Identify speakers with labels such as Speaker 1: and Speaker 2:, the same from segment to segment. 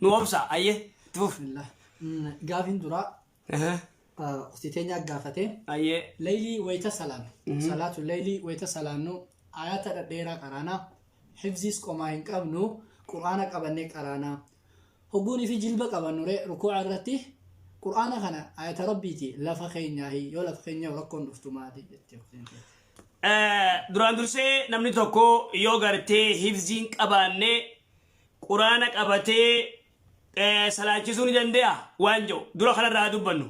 Speaker 1: نوبسا أيه توف
Speaker 2: بسم الله قافين درا اختتين قافته
Speaker 1: أيه
Speaker 2: ليلي ويتا سلام صلاة الليل ويتا سلام نو آيات الديرة قرانا حفظيس قماين قبنو قرآن قبني قرانا هقوني في جلبة قبنو ركوع الرتي قرآن خنا آيات ربيتي لا فخينيا هي يولا فخينيا وركون دفتماتي
Speaker 1: duraan dursee namni tokko yoo gartee hifziin qabaanne quraana qabatee salaachisuu ni danda'a waan jedhu dura kanarraa dubbannu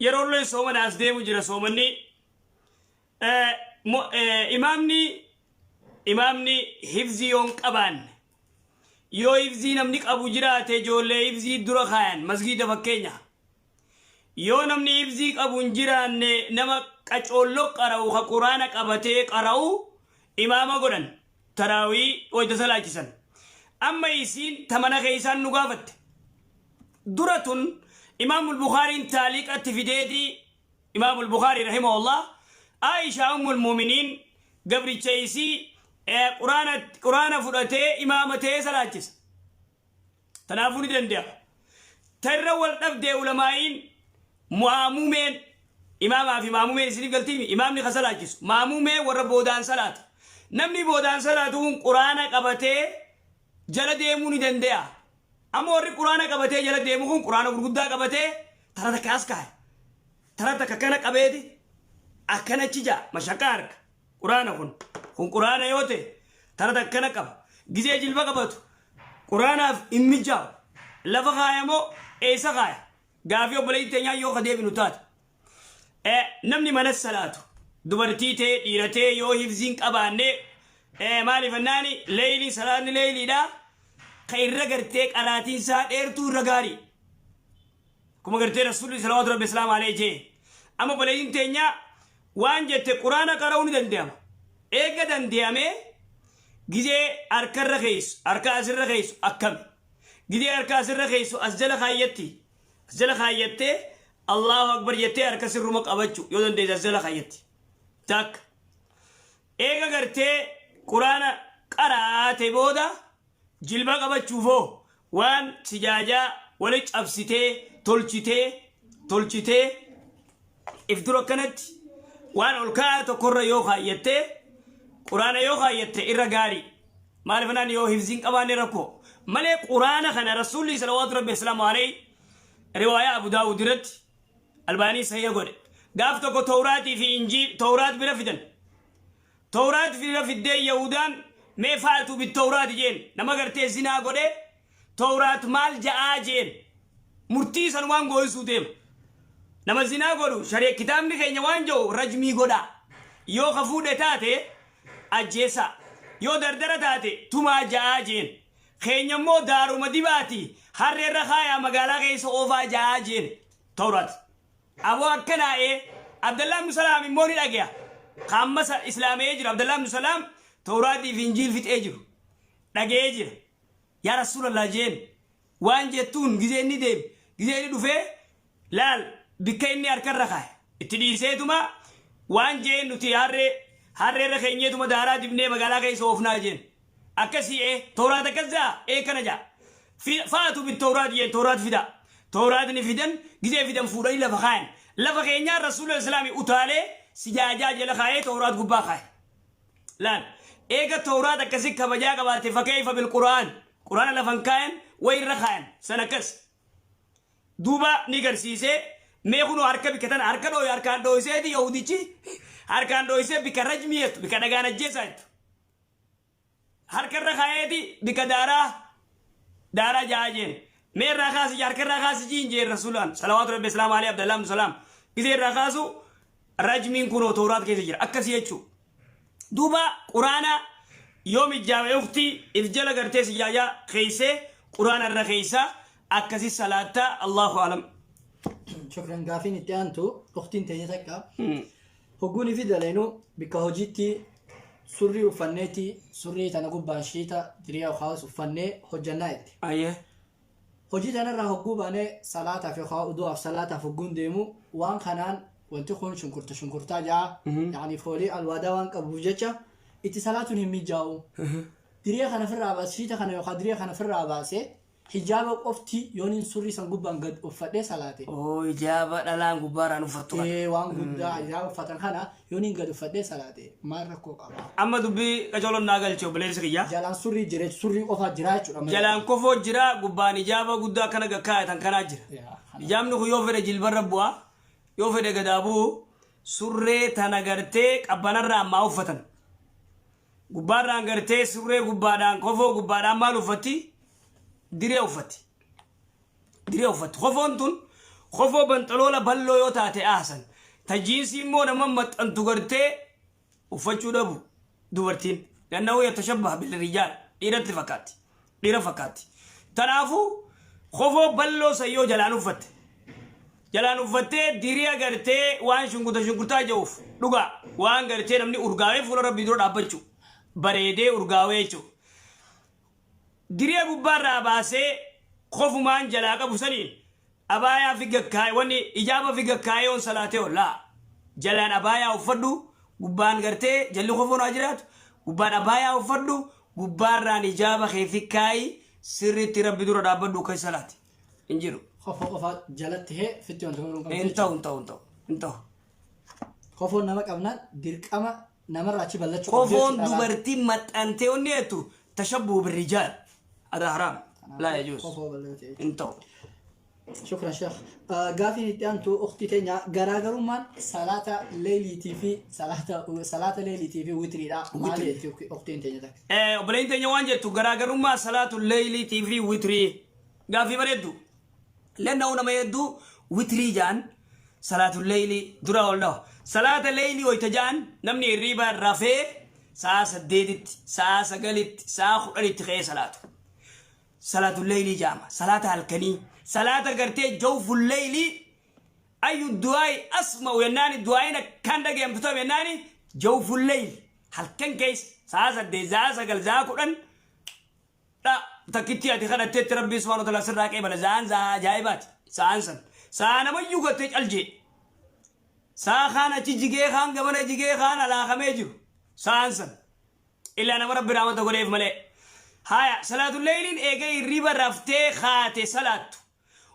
Speaker 1: yeroo illee soomanaas deemu jira soomanni imaamni hifzii yoon qabaanne yoo hifzii namni qabu jiraate ijoollee hifzii dura kaayan masgiida fakkeenya yoo namni hifzii qabu hin jiraanne nama qacoollo qara'u ka quraana qabatee qara'u imaama godhan taraawii wayta salaachisan amma isiin tamana keeysaan nu gaafatte duratun imaamul bukhaariin taaliqatti fideeti imaamul bukhaari rahimahullah aisha ummul muuminiin gabricha isii quraana fudhatee imaamatee salaachisa tanaafuu ni danda'a tarra wal dhabdee ulamaa'iin maamumeen imaamaa fi maamumeen isinif galtiimi imaamni ka salaachisu maamumee warra boodaan salaata namni boodaan salaatuun quraana qabatee jala deemuu ni danda'a amma warri quraana qabatee jala deemu kun quraana gurguddaa qabatee tara takka as kaaya tara takka kana qabeeti akkanachi jaa mashaqaa harka quraana kun quraana yoo ta'e tara takka kana qaba gizee jilba qabatu quraanaaf hin mijaa'u lafa kaayamoo eessa kaaya gaafii obboleeyyi teenyaa yoo kadeebinu taate namni mana salaatu dubartii ta'e dhiiratee yoo hifziin qabaanne maaliif annaani leeyilii salaatni leeyiliidha ka irra gartee qaraatiin isaa dheertuu irra gaarii kuma gartee rasuulli salawaatu rabbi islaam alayhi jee amma obboleeyyiin teenyaa waan jette quraana qara'uu ni danda'ama eega danda'amee gizee harkarra keeysu harka asirra keeysu akkami gizee harka asirra keeysu as jala kaayyatti زلا خايته الله أكبر يته أركس الروم قبضشوا يودن ده زلا خايته تاك إيجا قرته قرآن قرأت بودا جلبا قبضشوا فو وان سجاجا ولج أفسته تولشته إفدرو كانت وان أولكار تكرر يو خايته قرآن يو خايته إرجاري ما لفنان يو حفظين كمان ركو ملك قرآن خنا رسول الله صلى الله عليه وسلم عليه رواية أبو داود رد الباني سهيا قول قافتكو توراتي في إنجيل تورات برفدن تورات في رفد يهودان ما فعلتوا بالتورات جين نما قرتي زنا قول تورات مال جاء جين مرتيس انوان قول سودهم نما زنا قولوا شريع كتاب نخي نوان جو رجمي قولا يو خفود تاتي أجيسا يو دردر تاتي تما جاء جين خينيا مو دارو مدباتي هر رخايا مقالا غيس اوفا جاجين تورات ابو اكنا عبد الله بن سلام موري لاغيا خامس اسلامي يجر عبد الله بن سلام تورات في انجيل في اجر لاغيجر يا رسول الله جين وان جتون غيزني ديب غيزني دوفه لال بكيني اركر رخايا اتديسيتما وان جين نتي هر رخينيتما دارا دبني مقالا غيس اوفنا جين اكسي تورات كذا كنجا فاتوا بالتوراة ين توراة فدا توراة نفدن جزء فدن فوري لفخان لفخين يا رسول الله الإسلامي أطالع سجاجا جلخاية توراة قباخاي لان إيجا توراة كسيك بجاك بارتي فكيف بالقرآن قرآن لفنكاين وين رخاين سنكس دوبا نيجر سيسه ميخونو هركب كتان هركدو هركان دويسه دي يهوديتي هركان دويسه بكرجميت بكدغانا جيسات هركر رخاية دي دارا جاجين مير رخاس ياركر رخاس جين رسولان صلوات ربي السلام عليه عبد الله بن سلام كثير رخاسو رجمين كنو تورات كيف يجري أكسي يجو دوبا قرآن يوم الجامع أختي إذ جل قرتي سجاجا خيسة قرآن الرخيسة أكسي صلاة الله أعلم
Speaker 2: شكرا قافين التانتو أختين تيجتك هقوني في دلينو بكهوجيتي سوري وفنيتي سوري تنقوب باشيتا دريا وخاص وفني هجنايت
Speaker 1: أيه
Speaker 2: هجيت أنا راح أقوب أنا صلاة في خاء ودوا في صلاة في جون ديمو وان خنان وانتخون شنكرتا جا يعني فولي الودا وان كبوجتشا اتصالاتهم ميجاو دريا خنا في الرابع شيتا خنا يوخا دريا خنا في الرابع سي حجاب قفتي يونين سوري سنقبان قد أفدي صلاتي
Speaker 1: أو إجابة لان غبارة نفتوها
Speaker 2: إيه وان قد حجاب فتن خنا يونين قد أفدي صلاتي ما ركو قبا
Speaker 1: أما دبي كجولو ناقل شو بلير سكيا
Speaker 2: جلان سوري جريت سوري قفا جراج
Speaker 1: جلان كفو جرا غبان إجابة قدا كنا قكاية تنكنا جرا إجابة نخو يوفر جلبر ربوا يوفر قدابو سوري تنغرتك أبانا رام ما أفتن غبارة غرتي سوري غبارة كفو غبارة مالو فتي diree uffatti kofoon tun kofoo banxaloola balloo yoo taate aasan tajiinsi immoo nama maxxantu gartee uffachuu dhabu dubartiin gannahu yatashabbaha bilrijaal dhiira fakkaatti tanaafuu kofoo balloo sayyoo jalaan uffattee diree agartee waan shunkurtaa ja'uuf dhugaa waan gartee namni urgaawee fuula rabbii dura dhaabbachuu bareedee urgaawee jechuudha diree gubbaarraa baasee kofumaan jalaa qabu saniin abaayaa fi gakkaa'e wanni ijaaba fi gakkaa'e on salaatee ollaa jalaan abaayaa uffadhu gubbaan gartee jalli kofoon haa jiraatu gubbaan abaayaa uffadhu gubbaarraan ijaaba kee fi kaayi sirriitti rabbi dura dhaabbadhu kan salaati hin jiru.
Speaker 2: Kofoo qofaa jalatti hee fitti wanti kun
Speaker 1: hin ta'u.
Speaker 2: Kofoon nama qabnaan dirqama namarraa achi ballachuu
Speaker 1: kofoon dubartii maxxantee onni jettu tashabbuhu birrijaal. هذا حرام لا يجوز انتو
Speaker 2: شكرا شيخ قافين انتو اختي تينا غراغرو من صلاه ليلي تي في صلاه ليلي تي في وتري لا ما لي اختي تينا تك
Speaker 1: وبلين تينا وانجه تو غراغرو ما صلاه الليل تي في وتري غافي بريدو لانه نما يدو وتري جان صلاه الليل درا والله صلاه الليل ويتجان نمني ريبا رافي ساعه سديدت ساعه سغلت ساعه خلت خي صلاته صلاة الليل جامع صلاة الكني صلاة قرتي جوف الليل أي الدعاء أسمع ويناني دعائنا كان دقي يمتطب يناني جوف الليل هل كان كيس ساسا دي زاسا قل زاكورن لا تكتيا تخنا تتربي سبحانه وتعالى سراك إبلا زان زا جايبات سانسن سانا ما يوغا تجلجي ساخانا تجيجي خان قمنا جيجي خان على خميجو سانسن إلا أنا مرب برامة قريف ملئ هايا صلاة الليل إيجاي ريبا رفتي خاتي صلاة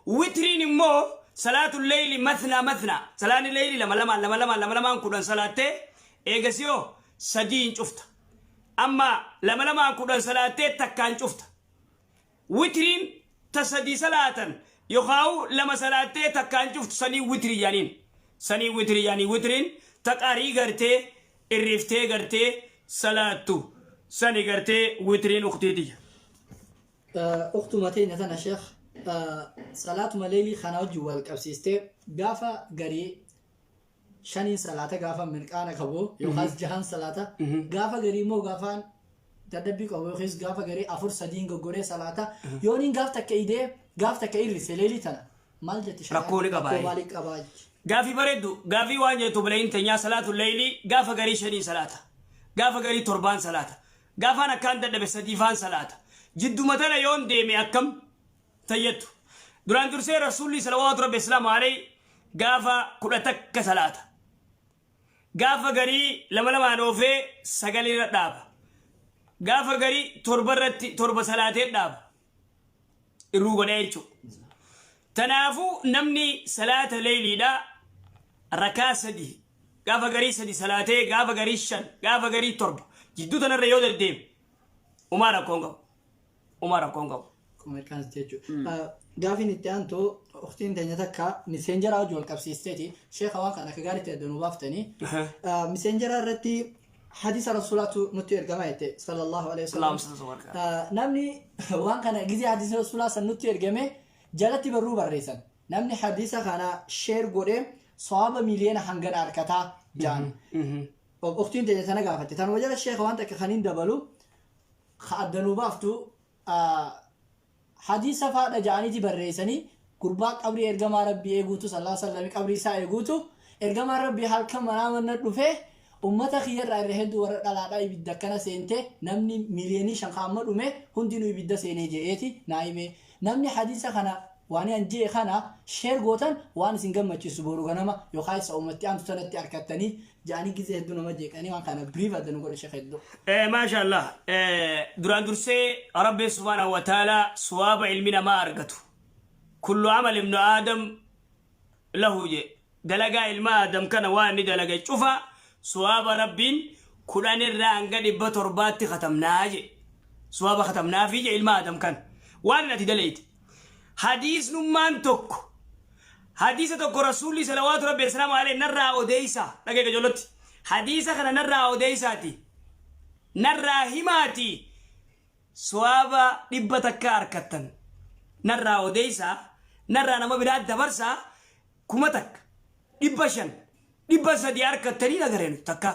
Speaker 1: وترين مو صلاة الليل مثنى صلاة الليل لما كودن صلاة إيجاسيو سدين شفت أما لما كودن صلاة تكان شفت وترين تسدي صلاة يخاو لما صلاة تكان شفت سني وتري يعني وترين تقاري غرتي الرفتي غرتي صلاة سني قرتي وترين أختي دي
Speaker 2: أخت متين أنا شيخ صلاة مليلي خنا جوال كابسيستي قافا قري شانين صلاة قافا من كان كبو يخاز جهان صلاة قافا قري مو قافان تدبي كبو يخاز قافا قري أفر سدين قري صلاة يونين قافتا كيدي قافتا كيري سليلي تنا مال جت شيخ
Speaker 1: ركولي قباي قافي بردو قافي وانجي تبلين تنيا صلاة الليل قافا قري شانين صلاة قافا قري تربان صلاة قافانا كان دبي سديفان صلاة جدو مثلا يوم ديمي أكم تيتو دران درسي رسولي صلوات ربي السلام عليه قافا كلتك صلاة قافا قري لما نوفي سقالي ردابا قافا قري تربة صلاة ردابا الروغو نيلشو تنافو نمني صلاة ليلي دا ركا سدي قافا قري سدي صلاة قافا قري شن قافا قري تربة جدو تنر يود الديم عمر كونغو
Speaker 2: كومير كان تيجو غافين انتو اختين تنيتك ميسنجر او جول كابسيستي شيخ واك انا كغاري تدنو بافتني ميسنجر رتي حديث رسول الله نتي ارغمايته صلى الله عليه وسلم نمني وان كان غزي حديث رسول الله نتي ارغمه جلتي برو بريسن نمني حديث كان شير غوري صواب مليون هنغن اركتا جان وقتين تجتنا قافتي تان وجل الشيخ وانت كخنين دبلو خادنو بافتو حديث فاده جاني تي بريسني قربا قبري ارغما ربي ايغوتو صلى الله عليه وسلم قبري سا ايغوتو ارغما ربي حالك منامن دفه امته خير رهد ور دلادا يبدكنا سنته نمني مليوني شنخام دومه هندينو يبد سيني جيتي نايمه نمني حديث خنا واني انجي خانا شير غوتن وان سنجم تشيسو بورو غنما يو خايس امتي انت تنتي اركتني جاني جزي هدونا ما جيك اني وان كان بريف ادن غور شيخ هدو
Speaker 1: ما شاء الله دران درسي ربي سبحانه وتعالى صواب علمنا ما ارغتو كل عمل ابن ادم له جي دلقا علم ادم كان واني دلقا شوفا صواب ربين كلان الرانغا دبا ترباتي ختمنا جي صواب ختمنا في جي علم ادم كان وانا تدليت حديث نمان توك حديث توك رسول صلوات ربي السلام عليه نرى اوديسا دقيقه جولتي حديث خنا نرى اوديساتي نرى هماتي صواب دبتك اركتن نرى اوديسا نرى نما بلاد دبرسا كومتك دبشن دبسا دي اركتني نغرين تكا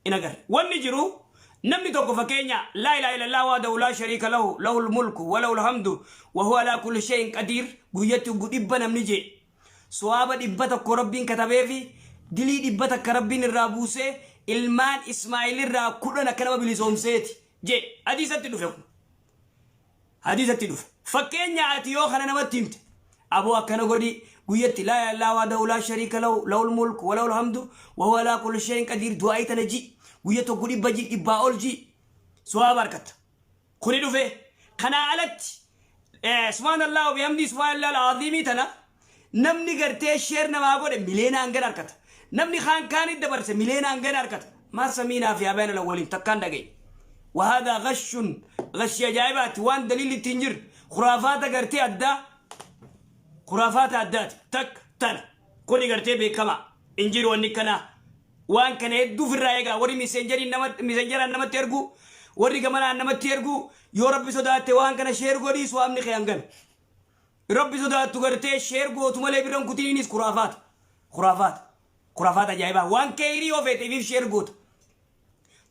Speaker 1: إنغر والنجرو نمني توقف فكينيا لا إله إلا الله وحده لا شريك له له الملك وله الحمد وهو على كل شيء قدير قيتو قدبنا منجي صواب دبتك ربين كتبه في دلي دبتك ربين الرابوسي المان إسماعيل الرا كلنا كلمة بلسوم سيتي جي حديثة تدوف حديثة تدوف فكينيا أتيو خنا نمتيمت أبو أكنا قدي قيت لا إله إلا الله وحده لا شريك له له الملك وله الحمد وهو على كل شيء قدير دعائي تنجي ويتو قولي بجي إبا أولجي سوا بركت خوني دوفي خنا علت سبحان الله وبيحمدي سبحان الله العظيم تنا نمني قرتي شير نما قول ملينا أنجر أركت نمني خان كان الدبرس ملينا أنجر أركت ما سمينا في أبين الأولين تكان دقي وهذا غش جايبات وان دليل تنجر خرافات قرتي أدى خرافات أدات تك تنا كوني قرتي بكما انجر ونكنا وان كان يدو في الرايقة وري ميسنجر نما تيرغو وري كمان نما تيرغو يو ربي صدات وان كان شيرغو دي سوامني خيانغن ربي صدات تغرتي شيرغو تمالي بيرون كتينيس خرافات جايبا وان كيري وفيتي في شيرغو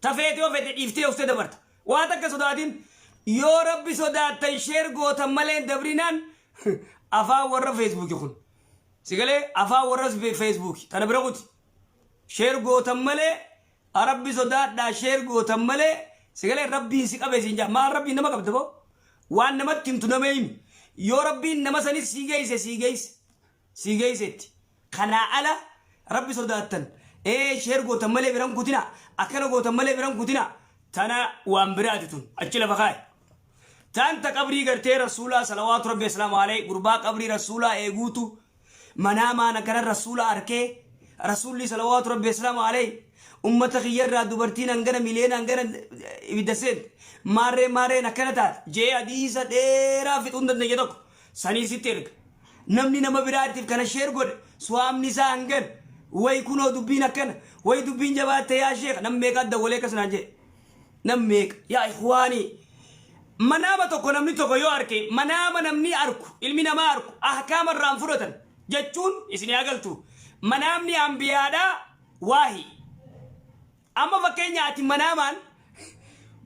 Speaker 1: تفيتي وفيتي إفتي أفتي دبرت واتك صداتين يو ربي صدات شيرغو تمالي دبرينان أفا ورا فيسبوك يخون سيقالي أفا ورا فيسبوك تانا برغوتي شير غوتم ملي ربي صدات دا شير غوتم ملي سيغلي ربي سيقبه سينجا ما ربي نما قبضبو وان نما تمتو نميم يو ربي نما سني سيغيس خنا على ربي صداتن شير غوتم ملي برام كوتينا اكنا غوتم ملي برام كوتينا تانا وامبراتتون اجل فخاي تان تقبري غرتي رسولا صلوات ربي السلام عليه قربا قبري رسولا ايغوتو مناما نكر رسولا اركي رسول الله صلوات ربي السلام عليه أمة خير دوبرتين أنجنا ملينا أنجنا يدسين مارة نكنتات جاء حديث ديرا في تندر نجدك سني ستيرك نمني نما براتي كنا شير قد سوام نساء أنجن ويكونوا دبين أكن وي دبين جبات يا شيخ نميك الدولة كسناجي نميك يا إخواني منامة تكون نمني تكو ياركي منامة نمني أركو علمي نما أركو أحكام الرانفروتن جتون إسني أقلتو منامني أنبيادا واهي أما فكينيا أتي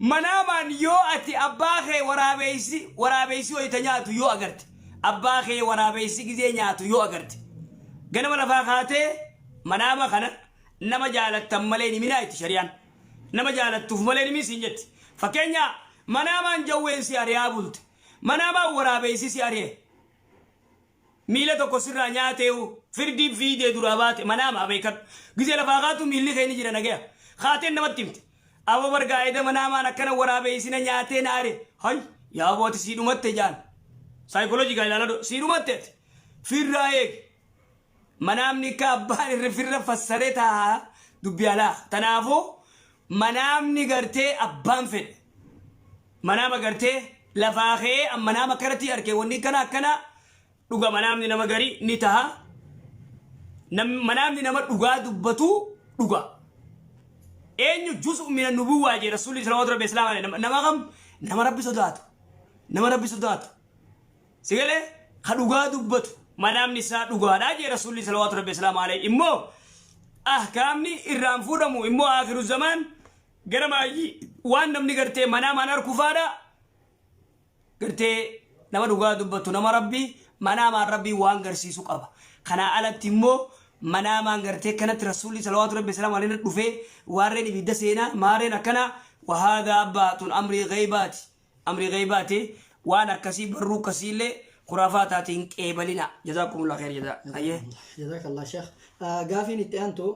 Speaker 1: منامان يو أتي أباخي ورابيسي ويتنياتو يو أغرت أباخي ورابيسي كزي نياتو يو أغرت غنما لفاقاتي مناما خنا نما جالت تماليني منايت شريان نما جالت تفماليني من سنجت فكينيا منامان جوين سياري أبولت مناما ورابيسي سياري ميلا تو كسر نياتيو فردي فيديو درابات منام أبيكت جزء لفاقاتو ميلي خيني جرنا جيا خاتين نمتيمت أبو برجع منام أنا كنا ورابي سينا نياتي ناري هاي يا أبو تسيرو مت جان سايكولوجي قال لنا سيرو مت في رأيك منام نكابان رفير فسرتها دبيالا تنافو منام نقرتي أبان فين منام قرتي لفاقي أم منام كرتي أركي وني كنا dhuga manamni nama gari ni taha manamni nama dhuga dubbatu dhuga enyu juz'u min an-nubuwwa ji rasulullah sallallahu alaihi wasallam nama rabbi sodaatu sigale ha dhuga dubbatu manamni sa dhuga da ji rasulullah sallallahu alaihi wasallam immo ahkamni irran fudamu immo akhiru zaman garamayi wan namni garte manama anar kufada garte nama dhuga dubbatu nama rabbi منام ربي وانغرسي سقبا خنا على تيمو منام انغرتي كانت رسولي صلوات ربي السلام عليه دفه وارني بيدسينا مارنا كنا وهذا ابات امر غيباتي وانا كسي برو كسيله خرافاتاتين قبلنا جزاكم الله خير جزاء أيه
Speaker 2: جزاك الله شيخ قافين انتو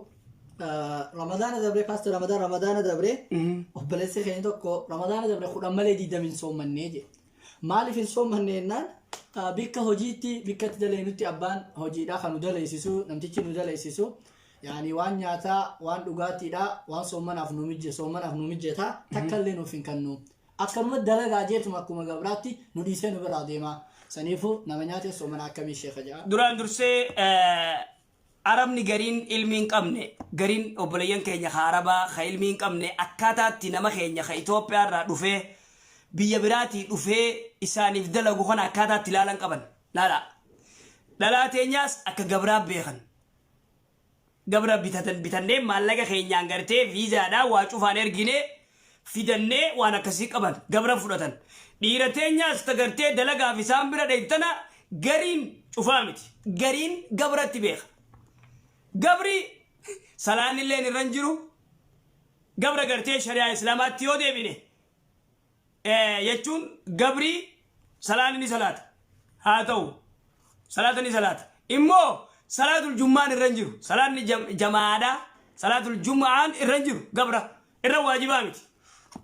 Speaker 2: رمضان دبري فاست رمضان دبري وبلس خيين توكو رمضان دبري خد أمالي دي دمين صوم من نيجي مالي في الصوم من نينا بيك هجيتي بيك تدلي نتي أبان هجي دا خنو دلي سيسو نمتيجي ندلي سيسو يعني وان نياتا وان لغاتي دا وان صومنا أفنوميجي تا تكلنو فين كنو أكرمت دلقا جيتو مكوما قبراتي نديسينو براديما سنيفو نمنياتي صومنا أكمي الشيخ جاء
Speaker 1: دران درسي عربني قرين علمين قمني قرين وبليان كينيا خاربا خيلمين قمني أكاتا تنما كينيا خيتوبيا را دفه بيابراتي دفه إساني فدلقو خان أكاتا تلالان قبن لا تينياس أكا قبراب بيخن قبراب بيتن مالك كينيا انغرتي فيزا دا واچوفان ارگيني فيدني وانا كسي قبن قبراب فرطن ديرا تينياس تغرتي دلقا في سامبرا ديتنا قرين شوفامتي قرين قبراتي بيخ قبري سلان اللي نرنجرو قبر قرتي شريعة إسلامات تيو دي بيني يجون قبري سلان ني صلاة هاتو صلاة ني صلاة إمو صلاة الجمعة نرنجرو صلاة ني جماعة صلاة الجمعة نرنجرو قبر إرى واجبامتي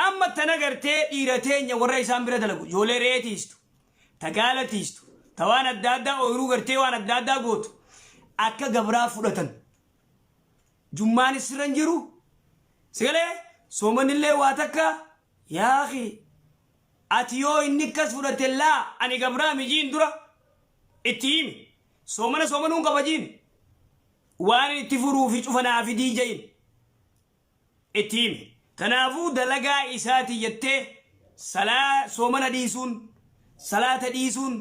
Speaker 1: أما تنقرتي إيرتين يورا إسان برا دلقو جولي ريتيستو تقالتيستو توان الدادا ويرو قرتي وان الدادا قوتو akka gabraa fudhatan jummaan sirran jiru sigalee soomanillee waa takka yaahi ati yoo inni kas fudhate laa ani gabraa mijiin dura itti himi soomanuun qabajiin waan itti furuu fi cufanaa fi diijayin itti himi kanaafuu dalagaa isaati jettee soomana dhiisuun salaata dhiisuun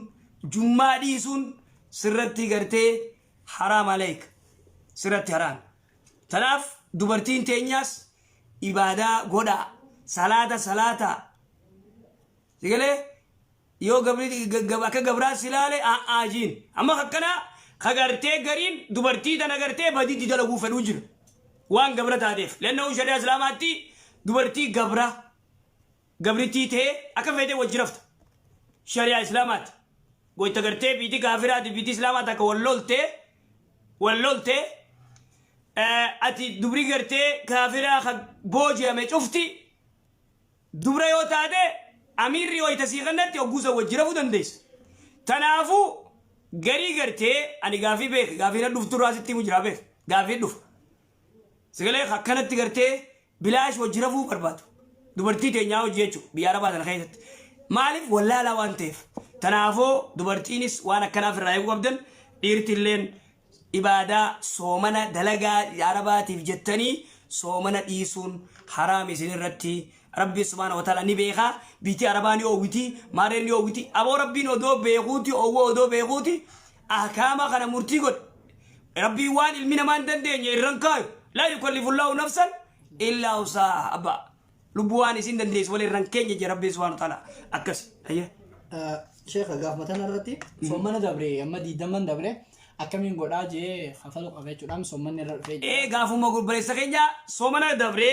Speaker 1: jummaa dhiisuun sirratti gartee حرام عليك سرت حرام تناف دبرتين تينياس إبادة غدا صلاة سيقولي يو قبرات سلالة آجين أما خكنا خغرتي قرين دبرتي تنا غرتي بدي تدلقو فالوجر وان قبرت هادف لأنه شريع اسلاماتي دبرتي قبرتي تي أكفيتي وجرفت شريع اسلامات قوي تغرتي بيتي كافرات بيتي اسلامات واللولتي أتي دبري قرتي كافرة خد بوجي أمي شفتي دبري يوتادي أمير ريوي تسيغنت يوغوزا وجرفو دنديس تنافو غري قرتي أني غافي بيخ غافي ندف تراسي مجرى بيخ غافي ندف سيغلي خكنت قرتي بلاش وجرفو برباتو دبرتي تنياو جيچو بيارا بادن خيست مالف ولا لا وانتيف تنافو دبرتينيس وانا كنافر رايقو قبدن ديرتي اللين إبادة صومنا دلقا عرباتي في جتني صومنا إيسون حرامي سنرتي ربي سبحانه وتعالى نبيخا بيتي عرباني أوتي ماريني أوتي أبو ربي نودو بيغوتي أو دو بيغوتي أحكاما خنا مرتيقود ربي وان المنا ما ندندين يرنكايو لا يكلف الله نفسا إلا وسعها أبا لبواني سندنديس ولي رنكين يجي ربي سبحانه وتعالى أكس أيه
Speaker 2: شيخ قاف مثلا رتي صومنا دبري أما دي دمن دبري أكمل قرآن جه خفلو قبيت ودام سومن الرفيج
Speaker 1: قافو ما قول بريس كينيا سومنا دبري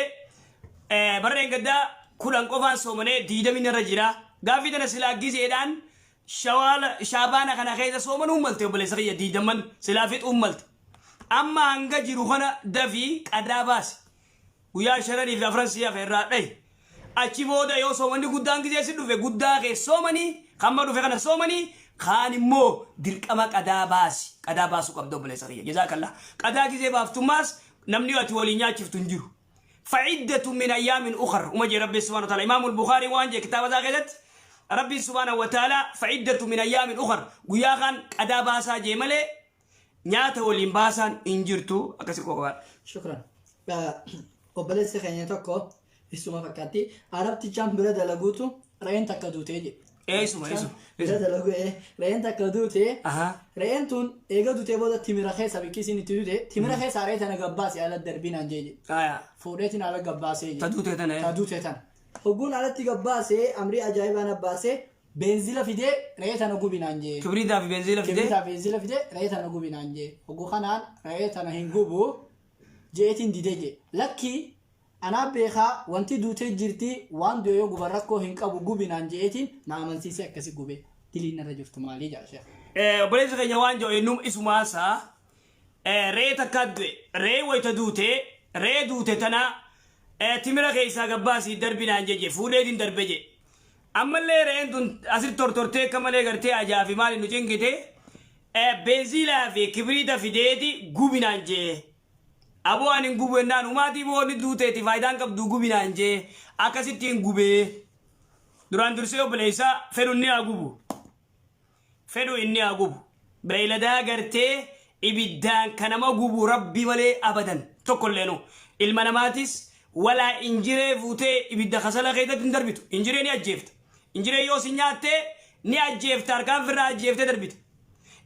Speaker 1: برين قدا كلن قفان سومنه ديدا من الرجرة قافي دنا سلاقي زيدان شابان خنا خيدا سومن أملت وبريس كينيا ديدا من سلافت أملت أما عنك جروحنا دفي كداباس ويا شرني في فرنسا في الرأي أشيبه دا يو سومني قدام كذا سيدو في قدام كي سومني خمرو في خنا سومني خان مو ديرك أما كداباس وقبضو بلسرية جزاك الله كدا كذا بافتماس نمني أتولينيا شفتنجرو فعدة من أيام أخر ومجي ربي سبحانه وتعالى إمام البخاري وانجي كتاب ذاكدت ربي سبحانه وتعالى فعدة من أيام أخر وياغان كداباسا جيمالي نياتا وليمباسان إنجرتو أكسر كوكوان
Speaker 2: شكرا وبلس خيني توكو اسمه فكاتي عربتي جام برا دلغوتو رين تكدوتي
Speaker 1: اسمه
Speaker 2: برا دلغو رين تكدوتي رين تون ايغا دوتي بودا تيميرا خيسا بكيسيني تدوتي تيميرا خيسا ريتنا غباسي على الدربين انجيجي فوريتنا على غباسي تدوتي تن هقول على تغباسي امري اجايبانا باسي بنزيلا فيدي ريتنا غوبينانجي
Speaker 1: كبريتا في بنزيلا
Speaker 2: فيدي ريتنا غوبينانجي هقول خنان ريتنا هنغوبو جيتين ديدجي لكي أنا بيخا وانتي دوتي جرتي وان دويو غبركو هنكابو غوبينان جيتين نامن سيسي أكسي غوبي دلينا رجفت مالي جا شيخ
Speaker 1: بليز غني وانجو إنهم اسمها سا ري تكاد ري ويتدوتي ري دوتي تنا تمرا كيسا قباسي دربنا انجي فولي دين دربجي أما اللي رين دون أصير تورتي كمالي غرتي أجا في مالي نجنجتي بنزيلا في كبريتا في ديتي غوبنا انجي أبو أن غوبنا نان وماتي بو ندوتي تي فايدان كب دو غوبنا انجي أكاسي تين غوبي duraan dursee obboleessa fedhu inni haguubu fedhu inni haguubu beeyladaa gartee ibiddaan kanama gubu rabbi malee abadan tokkolleenu ilma namaatis walaa injiree fuutee ibidda kasala keessatti hin darbitu injiree ni ajjeefta injiree yoo si nyaatte ni ajjeefta harkaan firraa ajjeeftee darbita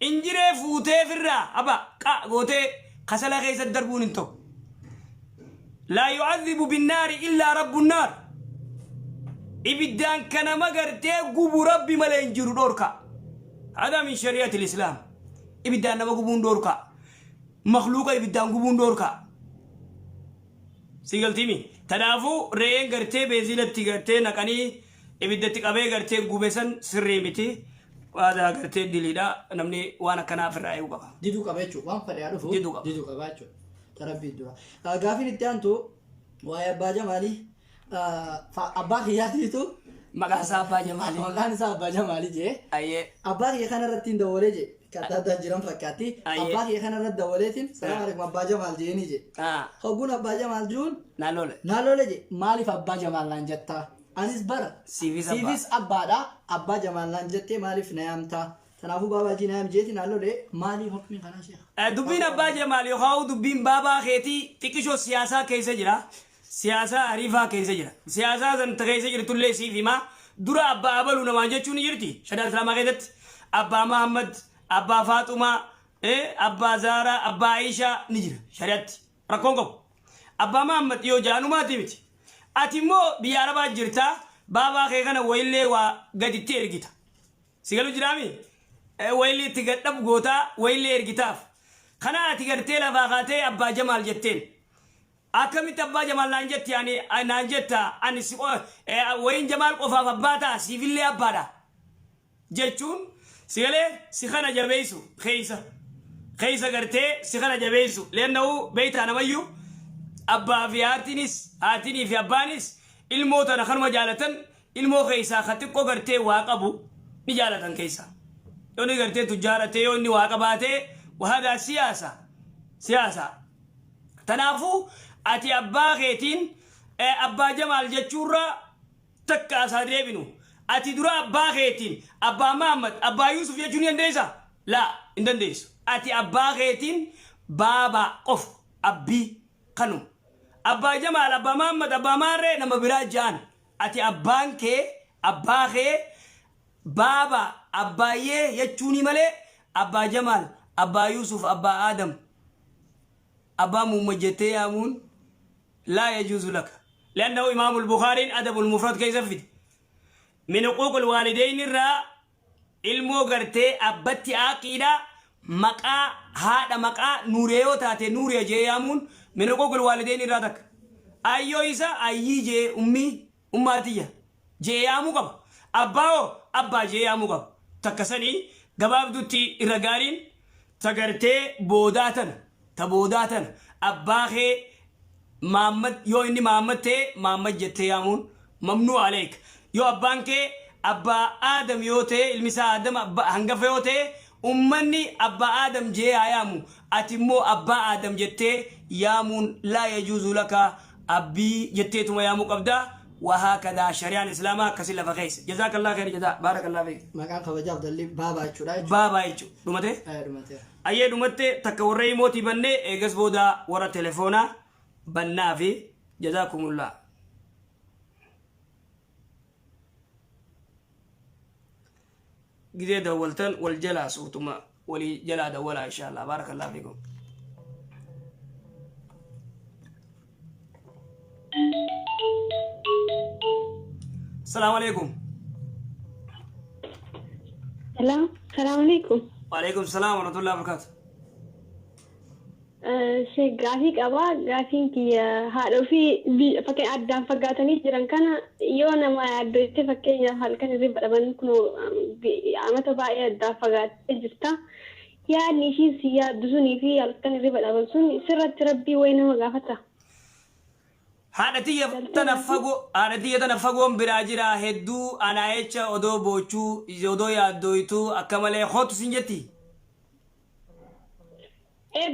Speaker 1: injiree fuutee firraa aba qa gootee kasala keessatti darbuun hin ta'u laa yu'adhibu binnaari illaa rabbu nnaar إبدان كان مغرتي غبو ربي مالين جيرو دوركا هذا من شريعة الإسلام إبدان نما غبون دوركا مخلوق إبدان غبون دوركا سيغلتيمي تنافو رين غرتي بيزيلتي غرتي نكاني إبدتي قبي غرتي غوبسن سريمتي وهذا غرتي دليدا نمني وانا كنا في الرأي وبقى
Speaker 2: ديدو قبيتشو وان فريارفو ديدو قبيتشو تربي الدرا غافين التانتو ويا باجا مالي أباك ياتيتو
Speaker 1: مقاس أبا جمالي
Speaker 2: مقاس أبا جمالي جي
Speaker 1: أيه
Speaker 2: أباك يخانا رتين دولي جي كتا دجرم فكاتي أباك يخانا رت دوليتين سلام عليكم أبا جمال جيني جي خبون أبا جمال جون نالولي جي مالي فأبا جمال لانجتا أنيس برا سيفيس أبا دا أبا جمال لانجتي مالي فنيامتا تنافو بابا جي نام جيتي نالولي مالي حكمي خانا شيخ
Speaker 1: دبين أبا جمال يخاو دبين بابا خيتي تكشو سياسة كيسا جرا سياسة عريفة كيسا جرا سياسة زنت كيسا جرا تولي سيفيما درا أبا أبلو نمانجة چوني جرتي شدار سلام غيدت أبا محمد أبا فاطمة أبا زارا أبا عيشة نجرا شريعت ركونكو أبا محمد يو جانو ما تيمتي أتيمو بياربا جرتا بابا خيغانا ويلي وغدي تيرجيتا سيغلو جرامي ويلي تغتب غوتا ويلي ارجتاف خنا تغرتي لفاقاتي أبا جمال جتين أكمل أبا جمال نانجت يعني نانجتا أني وين جمال قفاف أباتا سيفيلي أبادا جتون سيغلي سيخانا جبيسو خيسا غرتي سيخانا جبيسو لأنه بيت أنا ميو أبا في هاتيني في أبانيس الموت أنا خرم جالة المو خيسا خطيقو غرتي واقبو نجالة كيسا يوني غرتي تجارتي يوني واقباتي وهذا سياسة تنافو أتي أبا غيتين أبا جمال جتشورا تكا سادريبينو أتي درا أبا غيتين أبا محمد أبا يوسف يجوني انديسا لا انديس أتي أبا غيتين بابا قف أبي قنو أبا جمال أبا محمد أبا ماري نما براج جان أتي أبان كي أبا غي بابا أبا يجوني ملي أبا جمال أبا يوسف أبا آدم أبا ممجتي يامون لا يجوز لك لأنه إمام البخاري أدب المفرد كيف يفيد من حقوق الوالدين الرا الموغرتي أبتي عقيدة مقا هذا مقا نوريو تاتي نوريا جيامون من حقوق الوالدين الرا تك أيو إيسا أيي جي أماتية جيامو قب أبا جيامو قب تكسني قباب دوتي إرغارين تغرتي تبوداتن أباخي محمد يو إني محمد تي محمد جتي يامون ممنوع عليك يو أبانك أبا آدم يو تي المسا آدم أبا هنگف يو تي أمني أبا آدم جي آيامو أتمو أبا آدم جتي يامون لا يجوز لك أبي جتي تما يامو قبدا وهكذا شريعة الإسلام كسل فخيس جزاك الله خير جزاك بارك الله فيك
Speaker 2: ما كان خبجاب دلي بابا
Speaker 1: يجو دومته أيه دومته تكوري موتي بني إيجاز بودا ورا تلفونا بنافي جزاكم الله جديد دولتن والجلاس وتما ولي جلا دولا إن شاء الله بارك الله فيكم السلام عليكم
Speaker 3: السلام عليكم
Speaker 1: وعليكم السلام ورحمة الله وبركاته
Speaker 3: gaafii qabaa gaafiin kiyya haadha ofii fakkii addaan faggaatanii jiran kana yoo nama yaaddootti fakkeenyaaf halkan irri badhaman kun amata baay'ee addaan fagaattee jirta yaadni ishiin si yaaddu sunii fi halkan irri badhaman sun sirratti rabbii wayii nama gaafata.
Speaker 1: haadhatiyya tana fagoon biraa jira hedduu anaa jecha odoo boochuu odoo yaaddooytu akka malee hootu sin jetti.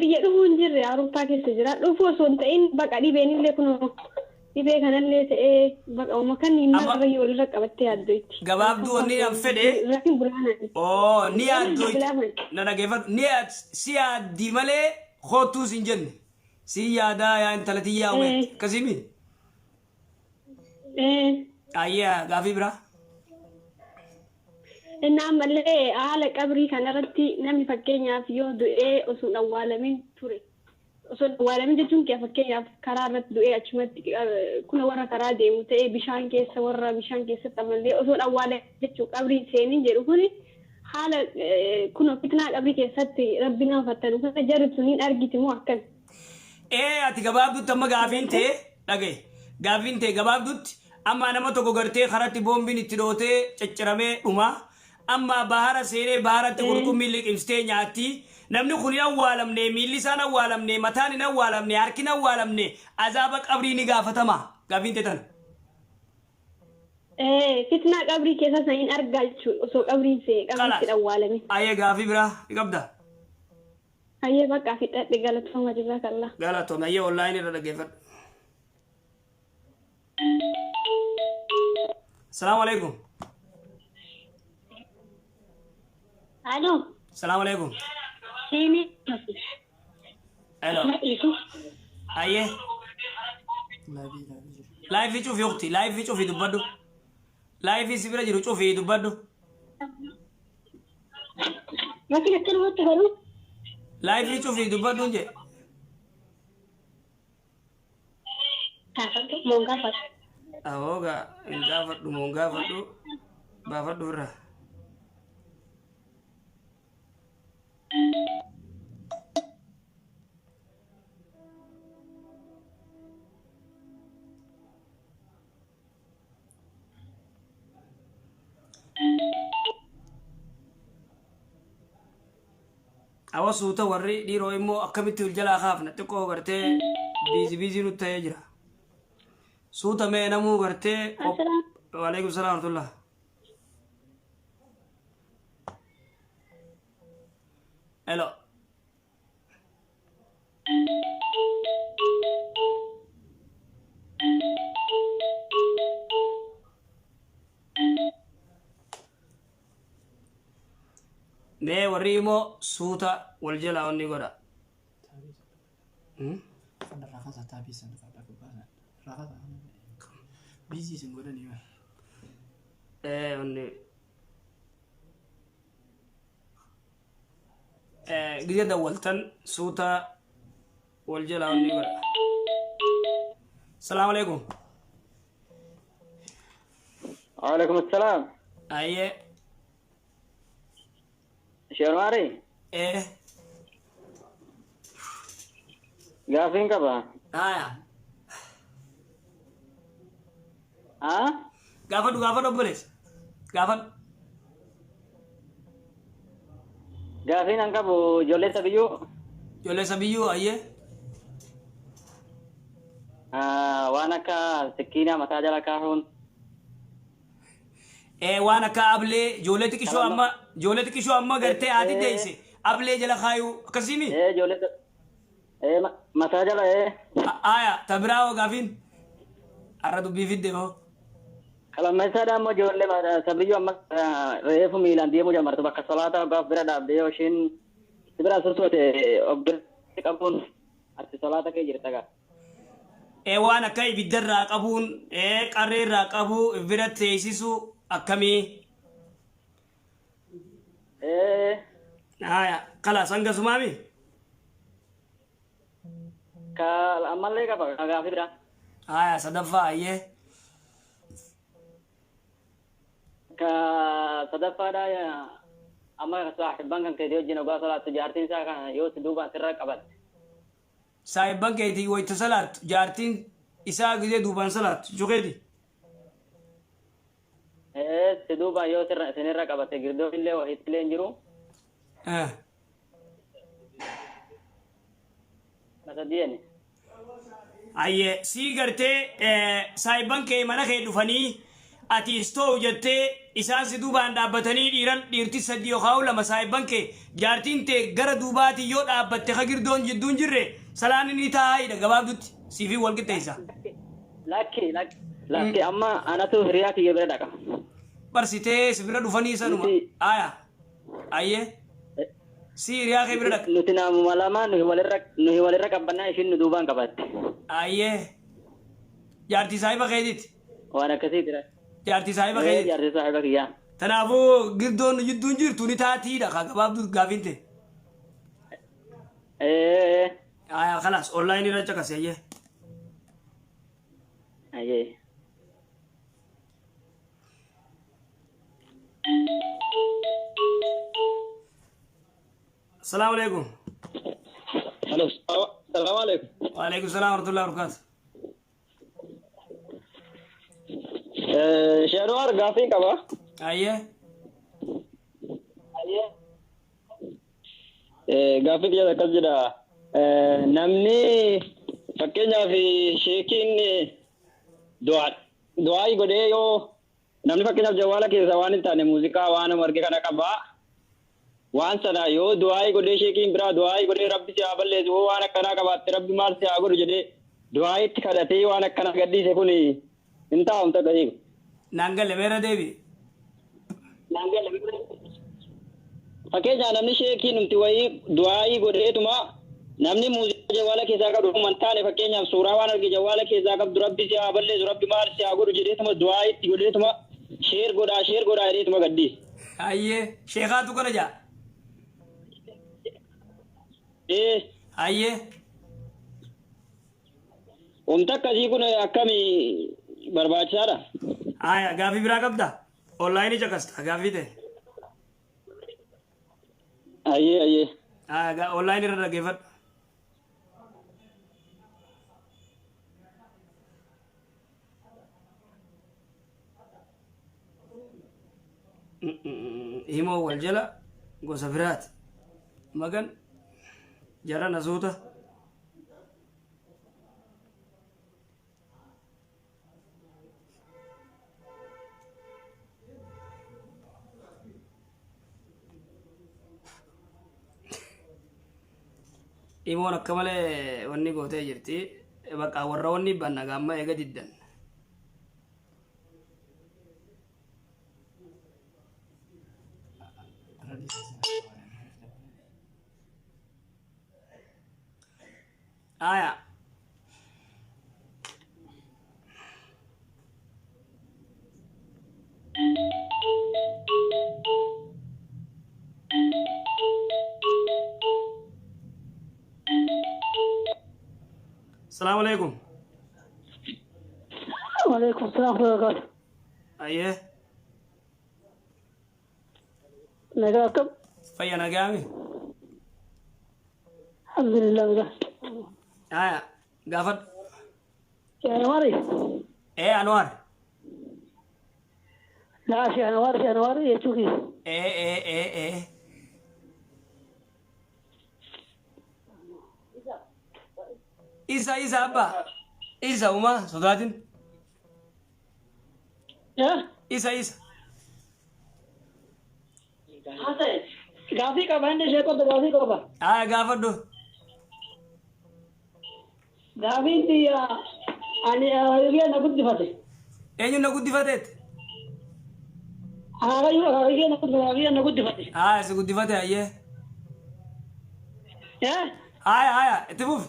Speaker 3: Biyya dhufuun jirre Awurooppaa keessa jira. Dhufuu osoo hin ta'in baqa dhibeen illee kun dhibee kanallee ta'ee baqa uummakan hin marrayyii walirra qabattee yaaddoyti.
Speaker 1: Gabaabduu wanni an fedhe.
Speaker 3: Rafiin buraanaan.
Speaker 1: Ni yaaddoyti. Na dhageeffadhu. Si yaaddi malee hootuu sin jenne. Si yaadaa yaa intala tiyyaa uume. Akkasimi. Ayyaa gaafii biraa.
Speaker 3: Inni ammallee haala qabrii kanarratti namni fakkeenyaaf yoo du'ee osoo awwaalamin ture. Osoo awwaalamin jechuun fakkeenyaaf karaa irratti du'ee achumatti kuna warra karaa deemu ta'ee bishaan keessa warra bishaan keessatti ammallee osoo awwaalamin jechuun qabrii seenin jedhu kuni haala kun fitnaa qabrii keessatti rabbi nama fattanu kana jarri suniin argiti moo akkan.
Speaker 1: Ati gabaabduutti amma gaafiin ta'e dhagaye gaafiin ta'e gabaabduutti amma nama tokko gartee karatti boombiin itti dhootee caccaramee dhumaa. Amma bahara seenee baharatti qurxummii liqimsitee nyaatti namni kun hin awwaalamne miilli isaan awwaalamne mataan hin awwaalamne harki hin awwaalamne azaaba qabrii ni gaafatama gaafiin teetan.
Speaker 3: Fitnaa qabrii keessa san hin argaa jechuudha osoo qabriin see qabriitti awwaalame.
Speaker 1: Ayyee gaafii biraa ni qabda.
Speaker 3: Ayyee bakka fixadhe galatooma jirraa kallaa.
Speaker 1: Galatooma ayyee onlaayinii irra dhaggeeffadhu. Salaamu alaikum.
Speaker 3: Halo.
Speaker 1: Salaam alaikum.
Speaker 3: Sini.
Speaker 1: Hello. Aye. Live fi cufi ukhti, live fi cufi dubbaddu. Live fi sibira jiru cufi dubbaddu.
Speaker 3: Mati akkana watti godhu.
Speaker 1: Live fi cufi dubbaddu nje.
Speaker 3: Gaafadhu moo gaafadhu.
Speaker 1: Awooga hin gaafadhu moo gaafadhu baafadhu irra. Awa suuta warri dhiiroo immoo akkamitti ol jalaa kaafna xiqqoo gartee biizii nutti ta'ee jira. Suuta mee namuu gartee. Waalaikum salaam wa rahmatullah. Hello. Mee warri immoo suuta wal jalaa onni godha.
Speaker 2: Rakata tabisan kada kubasan. Rakata. Busy sin godani ba.
Speaker 1: Onni. Gida dawaltan suuta wal jalaa onni godha. Salaamu alaikum.
Speaker 4: وعليكم السلام.
Speaker 1: Ayyee.
Speaker 4: شيرماري. قافين كبا.
Speaker 1: Gaafadhu obbolees. Gaafadhu.
Speaker 4: قافين أنكبو جولة سبيو.
Speaker 1: Ijoollee sabiyyuu ayyee.
Speaker 4: وأنا كسكينة متاجر كاهون.
Speaker 1: Waan akka ablee ijoollee xiqqishoo amma gartee haati deeyse ablee jala kaayuu akkasimi.
Speaker 4: جولة. متاجر
Speaker 1: Aya tabiraa hoo gaafiin har'a dubbii fidde moo.
Speaker 4: لما يصير أما جولة سبيو أما ريفو ميلان ديمو جمرت بك صلاة وقف برا دابديو شين برا سرتوت أقدر كابون أتى صلاة كي جرتها.
Speaker 1: Waan akka ibiddarraa qabuun qarreerraa qabuu bira teessisu akkamii. Aya kalaas hanga sumaami.
Speaker 4: كالأمالي كبا كافي برا.
Speaker 1: Aya sadaffaa ayyee.
Speaker 4: كصدفة دا يا أما صاحب بنك كده جينا قاصلا تجارتين ساكن يوس دوبا سرق قبل
Speaker 1: saahiban keetii wayta salaat jaartiin isaa gizee duubaan salaat juqeeti
Speaker 4: Si duuba yoo sinirra qabate girdoo illee wahiitillee hin jiru. Mata diyeeni.
Speaker 1: ayye sii gartee saahiban kee mana kee dhufanii ati istoo jettee isaan si duubaan dhaabbatanii dhiirti sadii yookaan lama saahiban kee jaartiin tee gara duubaatii yoo dhaabbatte ka girdoon jidduun jirre salaan ni taa'aidha gabaabdutti siifi wal qixxeessa.
Speaker 4: Lakki amma anatu hiriyaa kiyya bira dhaqa.
Speaker 1: Barsitee si bira dhufanii sanuma aya ayye si hiriyaa kee bira dhaqa.
Speaker 4: Nuti naamuma lama nuhi walirra qabbannaa ishiin nu duubaan qabatte.
Speaker 1: Ayye jaartii saahiba keetiiti.
Speaker 4: Waan akkasii jira.
Speaker 1: Jaartii saahiba keetiiti.
Speaker 4: Jaartii saahiba kiyyaa.
Speaker 1: Kanaafuu girdoon jidduun jirtu ni taatiidha ka gabaabdu gaafinte. Aya khalas online irra caqasi ayye.
Speaker 4: Ayye.
Speaker 1: Assalamu alaikum.
Speaker 5: Hello. Assalamu alaikum.
Speaker 1: Wa alaikum salam wa rahmatullahi wa barakatuh.
Speaker 5: Shadow gaafii qaba.
Speaker 1: Ayye.
Speaker 5: Gaafii kiyya akkas jedha. Namni fakkeenyaaf sheekiin du'aa godhee yoo namni fakkeenyaaf jawwaala keessa waan hin taane muuziqaa waan marge kana qabaa. Waan sana yoo du'aa godhee sheekiin biraa du'aa godhee rabbi si haa balleessu waan akkanaa qabaatte rabbi maal si haa godhu jedhee du'aa itti kadhatee waan akkana gadhiise kun hin taa'u ta'u ta'e.
Speaker 1: Nangale meera deebi.
Speaker 5: Fakkeenyaaf namni sheekii numti wayii du'aa godheetuma namni muuziqaa jawwaala keessaa qabdu man taane fakkeenyaaf suuraa waan arge jawwaala keessaa qabdu rabbi si haa balleessu rabbi maal si haa godhu jedheetuma du'aa itti godheetuma sheer godhaa jedheetuma gadhiise.
Speaker 1: Ayye sheekaatu kana jaa. Ayye.
Speaker 5: Wanta akkasii kun akkamii barbaachisaadha?
Speaker 1: Aya gaafii biraa qabda? Online caqasta gaafii ta'e.
Speaker 5: Ayye.
Speaker 1: Aya online irra dhaggeeffadhu. Himoo wal jala gosa biraati. Magan jara nasuuta. Himoon akka malee wanni gootee jirti. Bakka warra wanni banna gaamma eega diddan. Aya. Assalamu alaikum.
Speaker 3: Waalaikum salam wa rahmatullahi.
Speaker 1: Ayye.
Speaker 3: Nagaa kam?
Speaker 1: Fayya nagaami.
Speaker 3: Alhamdulillah.
Speaker 1: Aya gaafad.
Speaker 3: Januari.
Speaker 1: Anwar.
Speaker 3: Nah, Januari ya cuki.
Speaker 1: Isa abba. Isa uma sodaatin.
Speaker 3: Ya?
Speaker 1: Isa.
Speaker 3: Gaafii qaba inni ishee qaba gaafii qaba.
Speaker 1: Aya gaafadhu.
Speaker 3: Gaafiin biyya ani biyya na guddifate.
Speaker 1: Eenyu na guddifateet?
Speaker 3: Biyya na guddifate.
Speaker 1: Aya si guddifate ayye.
Speaker 3: Ya?
Speaker 1: Aya itti fufi.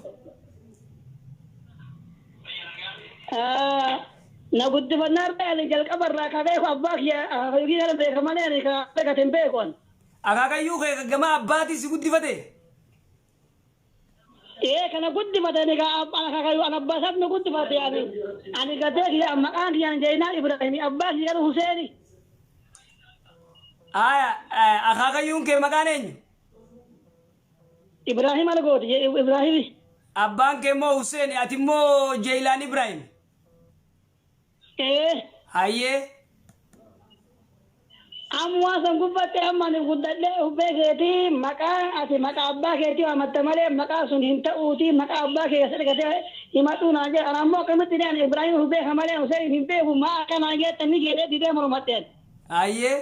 Speaker 3: Na guddifannaa ta'e jalqabarraa kabee abbaa kiyya beekamanii ani beekateen beekon.
Speaker 1: Akaakayyuu kee gama abbaatii si guddifate?
Speaker 3: Kana guddifate ni akaakayyuu an abbaa isaaf na guddifate ani gatee kiyya maqaan kiyya Jainaa Ibrahimi abbaa kiyya Huseeni.
Speaker 1: Aya akaakayyuun kee maqaan eenyu?
Speaker 3: Ibrahim Algooti Ibrahimi.
Speaker 1: Abbaan kee immoo Hussein, ati immoo Jeelaan Ibrahim. Hayyee.
Speaker 6: Amma san gubbatte amma ni guddadhee hubbee keetii maqaa ati maqaa abbaa keetii waamatta malee maqaa sun hin ta'uuti maqaa abbaa kee sadaqatee himadhuu naan jedhe. Ana ammoo akkamitti dhaan Ibrahim hubbee malee Hussein hin beeku maa akka naan jette ni jedhee didee mormatteen.
Speaker 1: Hayyee.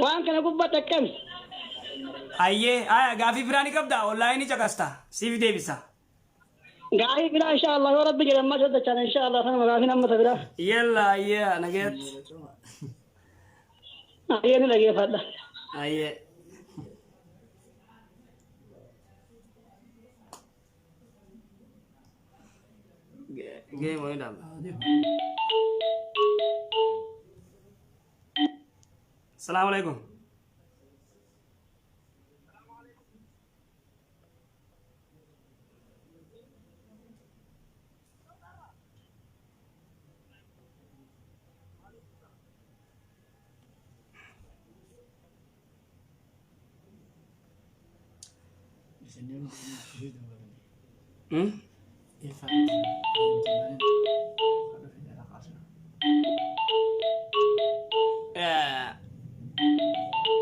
Speaker 6: Waan kana gubbatte akkami.
Speaker 1: Hayyee. Gaafii biraanii qabdaa? Onlaayinii caqasta. Siif deebisa.
Speaker 6: Gaafii biraa inshallah yoo rabbi jedhan ma soddachaan inshallah sana gaafii namma biraa.
Speaker 1: Yalla hayyee nageet.
Speaker 6: Hayyee ni dhageeffadha.
Speaker 1: Hayyee. Game on dam. Assalamu alaikum.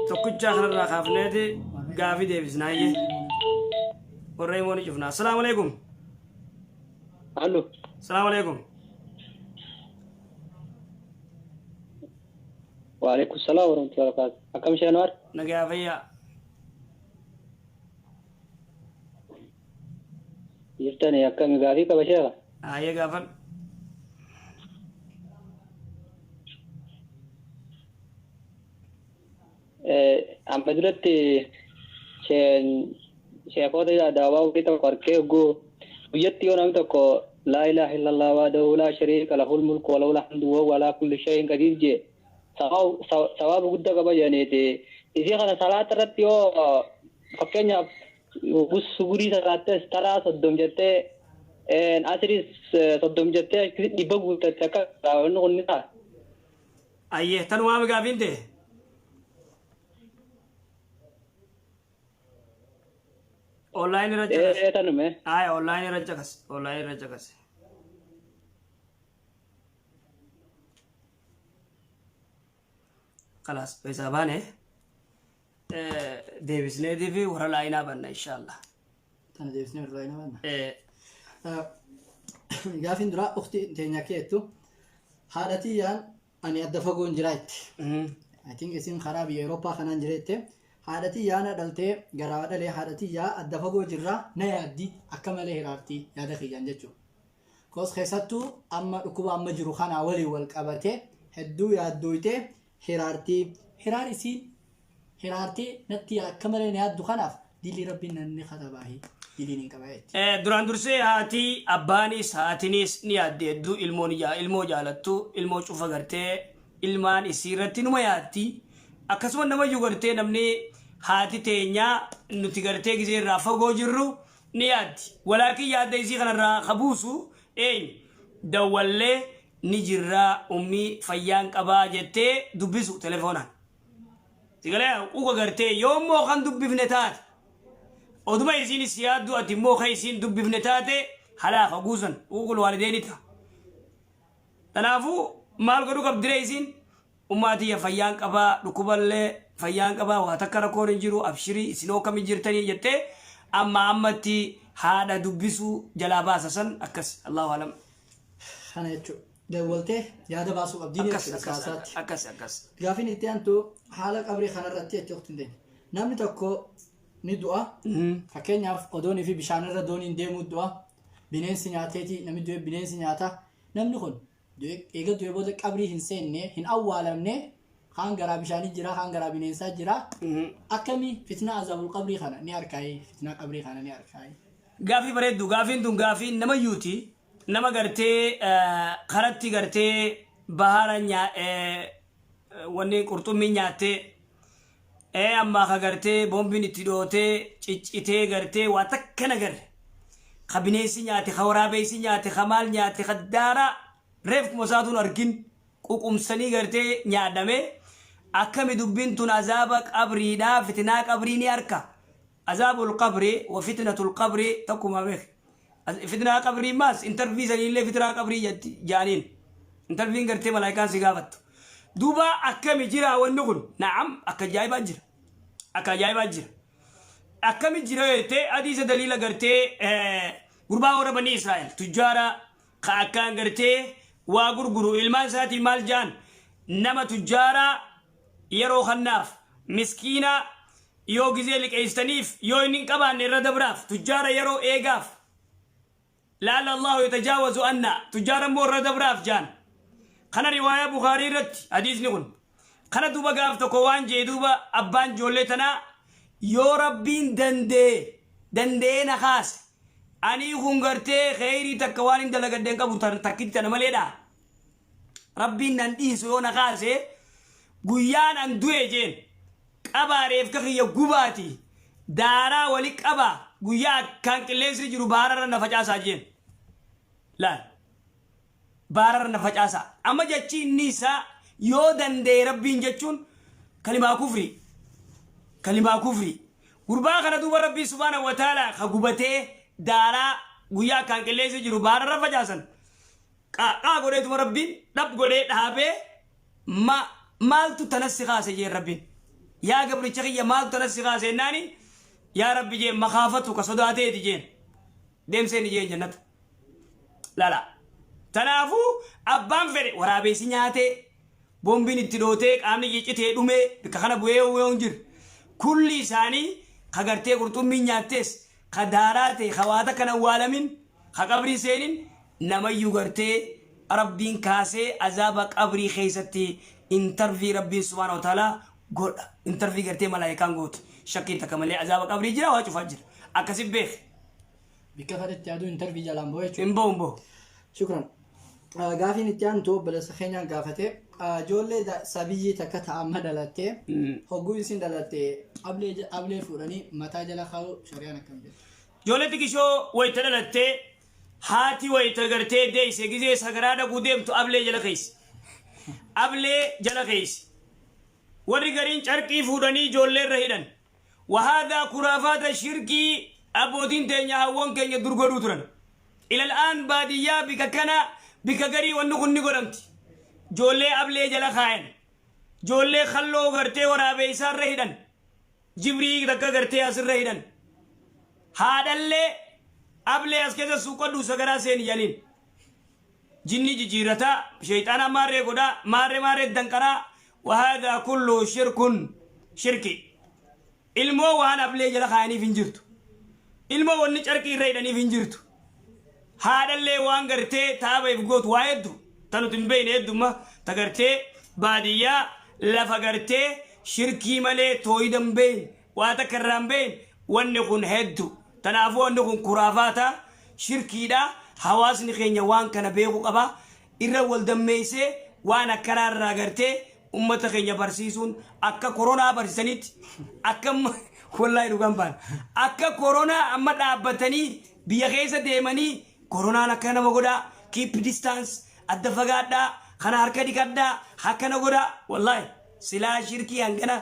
Speaker 1: Tokkicha kanarraa kaafneeti gaafii deebisnaa iyyee warra himooni cufnaa. Assalaamu alaikum.
Speaker 5: Allo.
Speaker 1: Assalaamu alaikum.
Speaker 5: Wa alaikum salaam wa rahmatullahi wa barakatuh. Akkam sheenwaar?
Speaker 1: Nagaa fayyaa.
Speaker 5: Jirtani akkam gaafii qaba sheera?
Speaker 1: Hayyee gaafan.
Speaker 5: Amma duratti sheekota daawaa wayii tokko harkee goo guyyatti yoo namni tokko laa ilaaha illallah wahdahu laa shariika lahul mulku wa lahul hamdu wa huwa alaa kulli shay'in qadiir jee sawaaba guddaa qaba jedhaniiti. Isii kana salaata irratti yoo fakkeenyaaf sugurii salaattes taraa 30 jettee asiris 30 jettee 100 guuttatte akka raawwanni kun ni ta'a.
Speaker 1: Hayyee tanumaa gaafiin ta'e. Online irra jakas.
Speaker 5: Tanume.
Speaker 1: Online irra jakas. Online irra jakas. Kalas pesa baane. Deebisneetii fi warra laayinaa banna inshallah.
Speaker 2: Tana deebisnee warra laayinaa banna. Gaafiin duraa ukti teenya keettu haadhatiyyaan ani adda fagoon jiraatte. I think isin karaa biyya Eurooppaa kanaan jireette. Haadhatiyyaan dhaltee garaa dhalee haadhatiyyaa adda fagoo jirraa na yaaddi akka malee hiraartii yaada kiyyaan jechuudha. Koos keessattuu amma dhukkuba amma jiru kanaa waliin wal qabatee hedduu yaaddooytee hiraartii hiraar isiin hiraartii natti akka malee na yaaddu kanaaf dilii rabbiin nanni katabaahi diliin hin qabayetti.
Speaker 1: Duraan dursee haati abbaanis haatinis ni yaadde hedduu ilmoo jaalattu ilmoo cufa gartee ilmaan isii irratti numa yaaddi. Akkasuma nama iyyuu gartee namni haati teenyaa nuti gartee gisee irraa fagoo jirru ni yaaddi. Walaakin yaadda isii kanarraa kabuusu dawwallee ni jirraa ummii fayyaan qabaa jettee dubbisu telefoonaan. Sigalee uga gartee yoommoo kan dubbifne taate oduma isiinis yaaddu ati immoo kan isiin dubbifne taate halaa kaguusan ugul waalideenita. Kanaafuu maal godhu qabdire isiin ummatiya fayyaan qabaa dhukkuballee fayyaan qabaa waa takka rakkoon hin jiru abshirii isinoo kam jirtanii jettee ammatti haadha dubbisuu jalaa baasa san akkas Allahu alam.
Speaker 2: Kana jechuudha. Dawwaltee yaada baasuu qabdiin
Speaker 1: akkas.
Speaker 2: Gaafiin itti aantu haala qabrii kanarratti jechuudha hin namni tokko ni du'a. Fakkeenyaaf odoonii fi bishaan irra dooniin deemuu du'a. Bineensi nyaateeti namni du'e bineensi nyaata. Namni kun eega du'e booda qabrii hin seenne hin awwaalamne kaan garaa bishaanii jira kaan garaa bineensaa jira. Akkamii fitnaa azaabul qabrii kana ni arkaayee fitnaa qabrii kana ni arkaayee.
Speaker 1: Gaafii bareeddu gaafiin tun gaafii nama yuuti nama gartee karatti gartee bahara wanni qurxummii nyaattee amma ka gartee boombiin itti dhootee ciccitee gartee waa takka nagarre ka bineensi nyaate ka waraabeessi nyaate ka maal nyaate ka daara reef kuma saatuun argin ququmsanii gartee nyaadame akkami dubbiin tun azaaba qabriidhaa fitnaa qabrii ni arka عذاب القبر وفتنة القبر تقوم بك فتنة قبر ماس انترفيز اللي فتنة قبر جانين انترفين قرتي ملايكان سيقافت دوبا أكم جرا والنقل نعم أكجايب أجر أكجايب أجر أكم جرا يرتي أديس دليل قرتي قربا ورا بني إسرائيل تجارة كأكان قرتي وقرقرو إلمان ساتي مال جان نما تجارة يرو خناف مسكينة يو جزيلك إستنيف يو إنين كمان نرد براف تجارة يرو إيقاف لعل الله يتجاوز أن تجارة مور رد براف جان خنا رواية بخاري رت حديث نقول خنا دوبا قاف تكوان جي دوبا أبان جولتنا يو ربين دندي نخاس أني خنغرتي خيري تكوان دلقا دنكا بطر تكيد تنماليدا ربين ننديه سيو نخاسي قيان أندوي جين أباريف كخي يقباتي دارا وليك أبا قيان كان كليس رجلو بارا نفجاسا جين لا بارا نفجاسا أما جاتشي نيسا يو دندي ربين جاتشون كلمة كفري قربا خنا دوبا ربي سبحانه وتعالى خقبتي دارا قيان كان كليس رجلو بارا نفجاسا قريتم ربين رب قريت هابي مالتو تنسخا سيجي ربين يا قبل تشخي مالتو تنسخا سيناني يا رب جي مخافتك صداتي تجين ديم سين جين جنة لا تنافو أبان فري ورابي سينياتي بومبين التلوتيك آمني جيتي دومي بكخنا بويه ويونجر كل ثاني خغرتي قرطم من نياتيس خداراتي خواتا كان والمين خقبري سينين نما يغرتي ربين كاسي عذابك قبري خيستي انترفي ربي سبحانه وتعالى قول انترفي غرتي ملائكان قوت شكين تكملي عذابك قبري جرا واجو فجر اكسب بيخ
Speaker 2: بكفر التعدو انترفي جلان بويتو
Speaker 1: امبو
Speaker 2: شكرا غافين التعان تو بلس خينيا غافتي جولي سبيي تكتا أما دلتي هقو يسين دلتي قبل فوراني متى جلا خاو شريانا كمبير
Speaker 1: جولي تكيشو ويتدلتي هاتي ويتغرتي دي سيجي سغرادا قدام تو أبلي جلا خيس ورغرين چرقي فوراني جولي رهيدن وهذا خرافات الشركي أبودين تنيا هون كنيا درغدو ترن إلى الآن بادية بك غري ونغني غرمتي جولي أبلي جلا خاين جولي خلو غرتي ورابي سار رهيدن جبريل دكا غرتي أسر رهيدن هذا اللي أبلي أسكت سوكا دوسا غرا سين يالين جني جيرتا شيطانا ماري غدا ماري دنكرا وهذا كله شركي ilmoo waan ablee jala kaayanii finjirtu ilmoo wanni carqii reedanii finjirtu haadhallee waan gartee taabaif gootu waa heddu tanuti hin beeyne heddumma tagartee baadiyyaa lafa gartee shirkii malee tooyidan beeyn waa takka irraan beeyn wanni kun heddu tanaafuu wanni kun kuraafaata shirkiidha hawaasni keenya waan kana beeku qaba irra wal dammeessee waan akkanaa irraa gartee ummata keenya barsiisuun akka koronaa barsiisanitti akka wallahi dhugan baan akka koronaa amma dhaabbatanii biyya keessa deemanii koronaan akka nama godhaa keep distance adda fagaadhaa kana harka dhiqadhaa akkana godhaa wallahi silaa shirkii hangana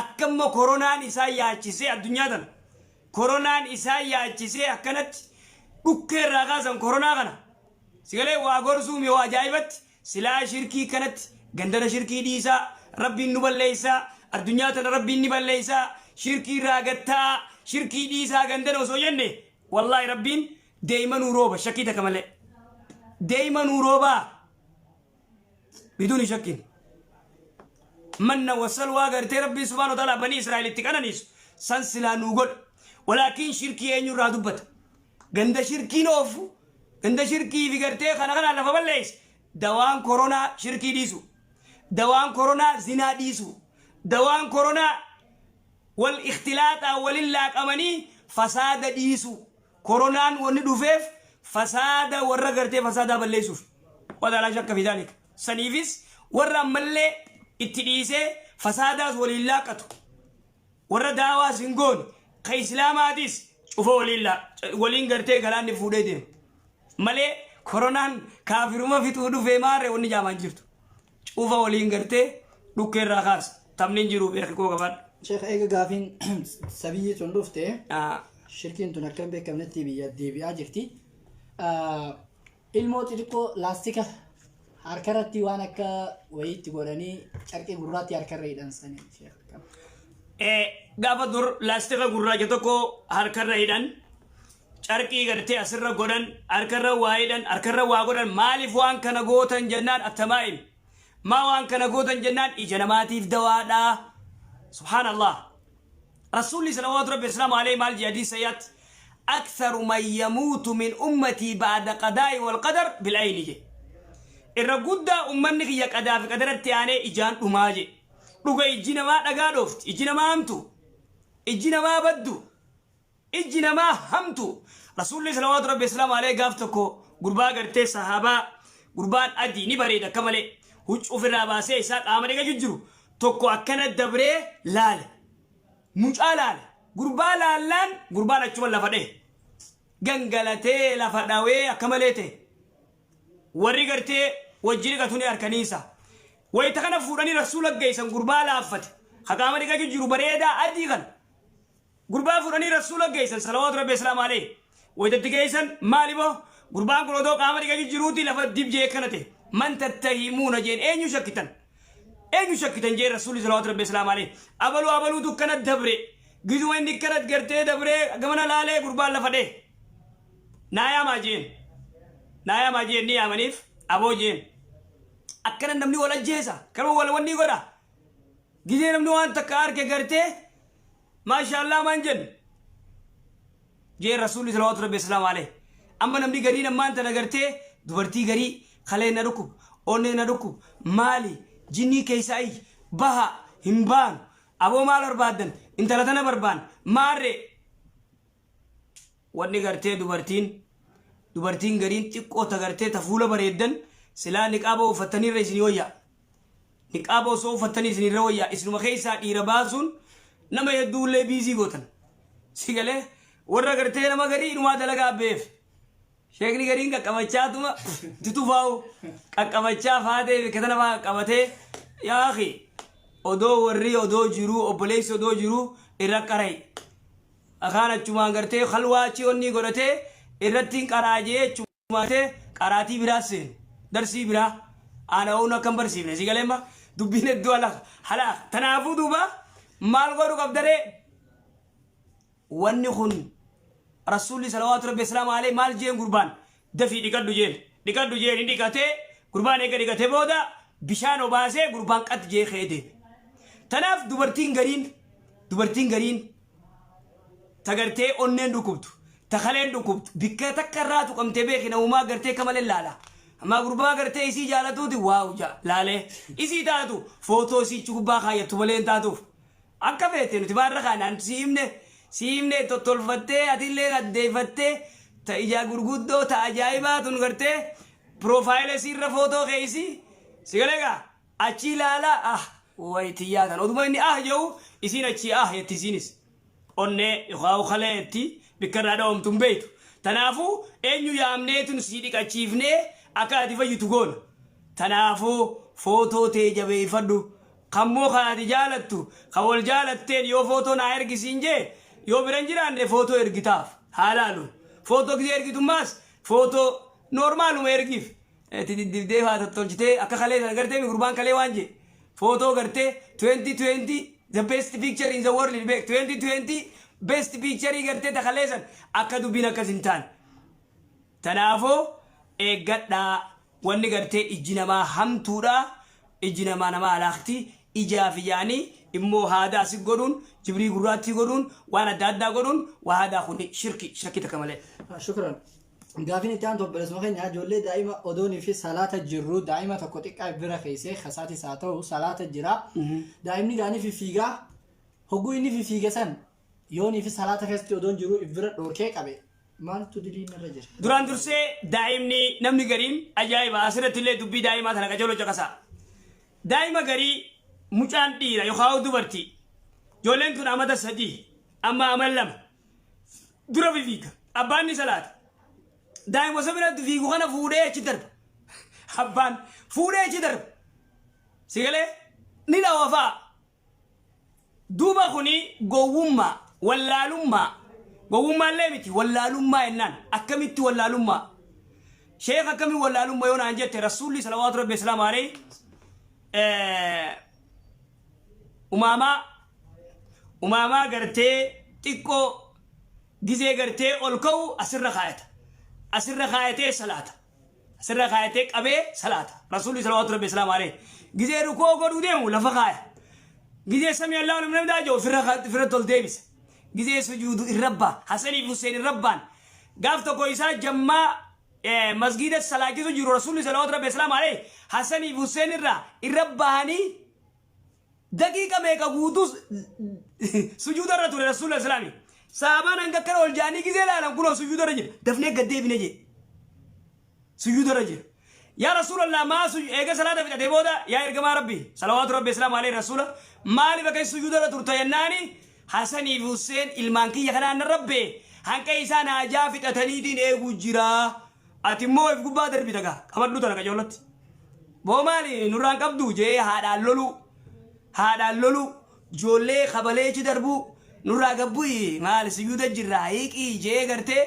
Speaker 1: akkamma koronaan isaa yaachisee addunyaa tana koronaan isaa yaachisee akkanatti dhukkee irraa kaasan koronaa kana sigalee waa gorsuumi waa ajaa'ibatti silaa shirkii kanatti gandana shirkii dhiisaa rabbiin nu balleessaa addunyaa tana rabbiin ni balleessaa shirkii raagattaa shirkii dhiisaa gandana osoo jenne wallahi rabbiin deeman urooba shakkii takka malee deeman urooba biduni shakkin manna wasalwaa gartee rabbiin subhaanahu wa ta'aala banii israa'elitti kananiisu san silaa nuu godha walaakiin shirkii eenyurraa dubbata ganda shirkiin oofu ganda shirkii fi gartee kana lafa balleessa dawaan koronaa shirkii dhiisu دوان كورونا زنا ديسو دوان كورونا والاختلاط ولله أمني فساد ديسو كورونا وندوفيف فساد ورغرتي فساد بالليسوف ولا لا شك في ذلك سنيفيس ورا ملي اتديسه فساد ولله قتو ورا داوا سنغون كإسلام حديث شوفوا ولله ولين غرتي غلان فودي ملي كورونا كافرما في تودو فيمار وني جامان جرتو ufa waliin gartee dhukkee irraa kaasa tamni jiru beeku koo qaban
Speaker 2: sheekh eega gaafin sabiyyi tun dhufte
Speaker 1: Ah,
Speaker 2: shirkiin tun akkam beekamnetti biyya deebi'aa jirti ilmoo xixiqqoo laastika harkarratti waan akka wayiitti godhanii carqii gurraatti harkarra hidhansanii sheekh akkam.
Speaker 1: gaafa dur laastika gurraacha tokko harkarra hidhan carqii gartee asirra godhan harkarra waa hidhan harkarra waa godhan maaliif waan kana gootan jennaan attamaa'im maa waan kana gootan jennaan ija namaatiif dawaadhaa subhaanallah rasuulli salawaatu rabbi islaamu alayhi maal jedhadii sayyaat أكثر من يموت من أمتي بعد قضاء والقدر بالعين جي الرجود أمنك يا قدا في قدر التاني إجان أماجي لقى إجينا ما نقادوفت إجينا ما همتو إجينا ما بدو إجينا ما همتو رسول الله صلى الله عليه وسلم عليه قافتكو قربا قرتي صحابة قربان أدي نبريدا كمالي هج أفر راباسي إساق آمنك ججرو توكو أكنا الدبري لال مجال لال قربا لالان قربا نجم اللفده gangalatee lafa dhawee akkama leete warri gartee wajjiri gatuni harkaniisa wayita kana fuudhanii rasuula geessan gurbaa laaffate haqaama dhiqaa jiru bareedaa adii kan gurbaa fuudhanii rasuula geessan salawaatu rabbi islaamu alayhi wayitatti geessan maaliboo gurbaan kun odoo qaama dhiqaa jiruuti lafa dibjee kanate man tattahimuuna jeen eenyu shakkitan jeen rasuulli salawaatu rabbi islaamu alayhi abaluu dukkana dabre gizuma inni kanat gartee dabre gamana laalee gurbaan lafa dhee naya majeen ni amanif abo jeen akkana namni wala jeesa kama wala wanni goda gide namni wan takar ke garte masha Allah manjen je rasul sallallahu alaihi wasallam alayhi amma namni gari nan man ta garte dubarti gari khale na rukub onne na rukub mali jinni kaysai baha himban abo mal barbadan intalatana barban mare wanni gartee dubartiin gariin xiqqoo ta gartee ta fuula bareeddan silaa niqaaba uffatanii irra isinii wayyaa niqaaba osoo uffatanii isinii irra wayyaa isinuma keessaa dhiira baasuun nama hedduullee biizii gootan si galee warra gartee nama garii dhumaa dalagaa abbeef sheekni gariin qaqqabachaatuma tutufaa'u qaqqabachaa faatee bikkata namaa qaqqabatee yaa akhi odoo jiruu obboleessi odoo jiruu irra qaray akaan achumaan gartee khalwaachi onni godhatee irrattiin qaraajee chumaatee qaraatii biraa seen darsii biraa ana oona kan barsiifne si galeemma dubbiin hedduu halaa tanaafuu duuba maal godhu qabdaree wanni kun rasuulli salawaatu rabbi islaamu alayhi maal jeen gurbaan dafii dhiqadhu jeen hin dhiqatee gurbaan eega dhiqatee booda bishaan obaasee gurbaan qat jee keede tanaaf dubartiin gariin tagartee onneen dhukubtu takaleen dhukubtu bikka takka irraa tuqamtee beekina uumaa gartee kamalee laala amma gurbaa gartee isii jaalatuuti waaw laalee isii taatu footoo isii gubbaa kaayyattu malee hin taatuuf akka feete nuti maarra kaanaan siimne tottolfattee atillee addeeffattee ta ijaa gurguddoo ta ajaa'ibaa tun gartee piroofaayila isiirra footoo keeysi si galeegaa achii laala wayitiyyaa tan oduma inni jedhu isiin achii yetti isiinis onne yookaan khaleetti bikkarraa dhawamtuun beektu tanaafuu eenyu yaamneetun sii dhiqachiifnee akka ati fayyitu goona tanaafuu footoo tee jabeeffadhu kammoo kan ati jaalattu kan wal jaalatteen yoo footoo naa ergisiin jee yoo biran jiraanne footoo ergitaaf haalaalu footoo gisee ergitummaas footoo noormaaluma ergiif dibdee faa tottolchitee akka kalee sana gartee gurbaan kalee waan jee footoo gartee 2020 the best picture in the world 2020 best picture gartee takaleesan akka dubbiin akkas hin taane tanaafoo eeggadhaa wanni gartee ijji namaa hamtuudha ijji namaa nama alaaqti ijaaf yaanii immoo haadaa si godhuun jibrii gurraatti godhuun waan adda addaa godhuun waa haadaa kun shirki takka malee.
Speaker 2: Shukran. Gaafin itti aantu obboleessuma keenya ijoollee daa'ima odoonii fi salaata jirru daa'ima tokko xiqqaa bira keessee kasaatis haa ta'u salaata jira daa'imni gaanii fi fiigaa hogguu inni fi fiige san yoonii fi salaata keessatti odoon jiru bira dhorkee qabe maaltu diliin irra jira.
Speaker 1: Duraan dursee daa'imni namni gariin ajaa'iba asirratti illee dubbii daa'imaa tana qajeeloo caqasaa daa'ima garii mucaan dhiira yookaan dubartii ijoolleen tun amata 3 amma amal 2 dura fiiga abbaan ni salaata. daa'ima sabirratti fiigu kana fuudhee achi darba abbaan fuudhee achi darba sigalee ni dhawafaa دوبا خوني قوما ولا لما قوما لمتي ولا لما إنان أكملت ولا لما شيخ أكمل ولا لما يونا أنجت رسول صلوات ربي السلام عليه أماما قرتي تيكو جزء قرتي أولكو أسر خايته صلاة أسر خايته أبي صلاة رسول صلوات ربي السلام عليه جزء ركوع قدو ديمو لفقاية جزء سمي الله ونمنا داجو فرة الديبس جزء سجود الرب حسني حسين الربان قافتو كويسا جمع مسجد الصلاة جزء جرو رسول صلوات ربي السلام عليه حسني حسين الرباني دقيقة ميكا قوتو سجود الرسول رسول السلامي صحابان انك كانوا الجاني كذا لا نقول سجود الرجل دفنه قدي بنجي سجود الرجل يا رسول الله ما سجود ايجا صلاة في تبودا يا ارجما ربي صلوات ربي السلام عليه رسول ما لي بكي سجود الرجل تيناني حسن حسين المانكي يخنا ربي هنك إنسان أجا في تثنيدين إيجو جرا أتمو إفقو بادر بيتكا كمدلو تلك جولت بومالي نوران كبدو جي هذا اللولو جولي خبالي دربو نورا قبوي مال سجود الجرايك جي غرتي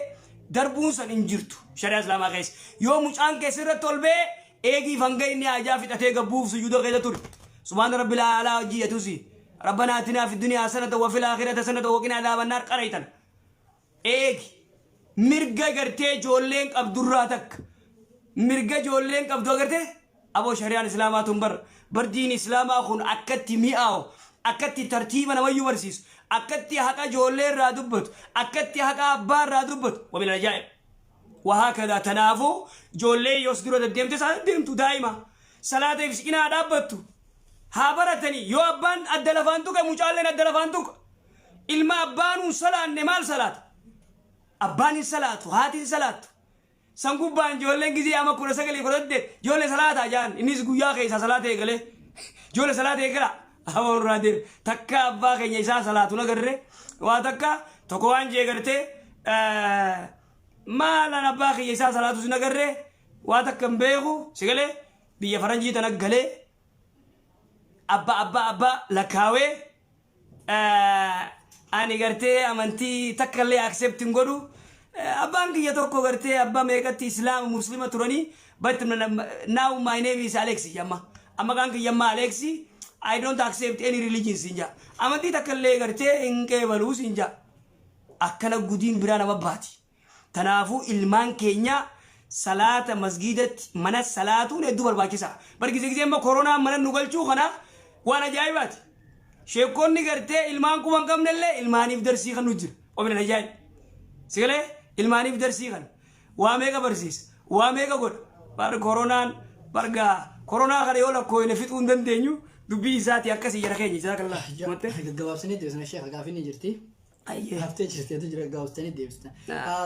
Speaker 1: دربون سن انجرتو شريعة اسلاما قيس يوم مجان كسر طلبه ايغي فنگي ني اجا في تته قبو سجود قيدا تور سبحان رب العالى جي يتوسي ربنا اتنا في الدنيا حسنة وفي الآخرة حسنة وقنا عذاب النار قريتن ايغي مرغا غرتي جولين عبدالراتك مرغا جولين عبدو غرتي ابو شريعة اسلاما تنبر بردين اسلاما خون اكتي مياو اكتي ترتيبا نويو ورسيس أكتي هكا جولي رادبت أكتي هكا أبار رادبت ومن الجائب وهكذا تنافو جولي يصدر الدم ديمتو دائما صلاة يفسكنا دابتو هابرتني يو أبان الدلفانتوك مجالين الدلفانتوك إلما أبانو صلاة نمال صلاة أباني صلاة هاتي صلاة سنقوبان جولين جزي أما كورا سكالي كورا جولي صلاة جان إنيس قويا خيسا صلاة يقلي جولي صلاة يقرأ أمر رادير تكا أبا كي يسا صلاة نقرر واتكا تقوان جي قرتي ما لنا أبا كي يسا صلاة نقرر واتكا مبيغو سيقلي بيا فرنجي تنقلي أبا لكاوي أني قرتي أمانتي تكا اللي أكسبت نقولو أبا كي يتوكو قرتي أبا ميكتي إسلام مسلمة تراني but now my name is Alexi Yama أما كان كي يما Alexi I don't accept any religion sinja. Amanti takalle garte inke balu sinja. Akkana gudin birana mabati. Tanafu ilman Kenya salata masjidat mana salatu ne dubar bakisa. Barkise gizemba corona mana nugalchu khana wana jaibat. Shekonni garte ilman ku wangam nelle ilmani darsi khanu jir. Obna najai. Sigale ilmani darsi khan. Wa mega barsis. Wa mega god. Bar corona khare yola ko ne fit undan denyu. دبي ذاتي أكاسي جرخيني جزاك الله
Speaker 2: متى جواب سنة ديوسنا الشيخ قافيني جرتي
Speaker 1: أيه
Speaker 2: هفتة جرتي تجري جواب سنة ديوسنا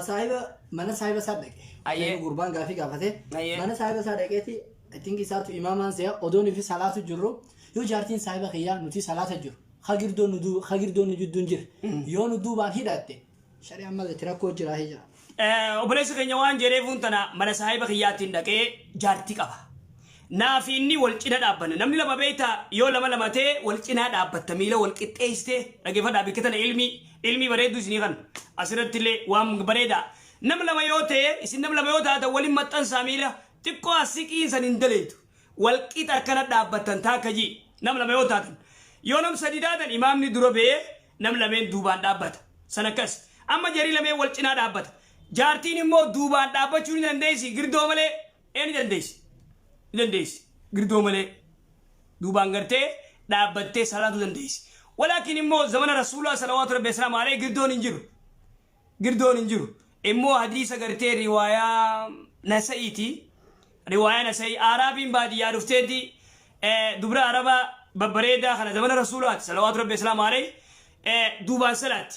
Speaker 2: صاحب من صاحب صادق
Speaker 1: أيه
Speaker 2: قربان قافي قافته
Speaker 1: أيه
Speaker 2: من صاحب صادقتي I think إساتو إمامان سيا أدوني في صلاة الجرو يو جارتين صاحب خيال نتي صلاة الجرو خاجر دون نجود دنجر يو ندو بان هيداتي شريعة ما تراكو جراهي جا
Speaker 1: وبلش كنيوان جريفون تنا من صاحب خياتين دكى جارتي كبا نافيني والكنا دابنا نمني لما بيتا يو لما تي والكنا دابت تميلا والكتيسته رجفا دابي كتنا علمي بريدو سنيغان أسرت لي وام بريدا نم لما يوتي إسن نم لما يوتا تولي متن ساميلا تكو أسيكي إنسان اندليتو والكتا كنا دابت تنتاكجي نم لما يوتا يو نم سديدادا إمام ندرو بيه نم لما دوبان دابت سنكس أما جري لما والكنا دابت جارتيني مو دوبان دابت شوني دنديسي غردو ملي إني دنديس غردو ملي دوبان غرتي دابتي صلاة دنديس ولكن إمو زمن رسول الله صلوات ربي السلام عليه غردو ننجرو إمو حديث غرتي رواية نسائي عربين بعد يعرفتي دبر عربة ببريدة خنا زمن رسول الله صلوات ربي السلام عليه دوبان صلاة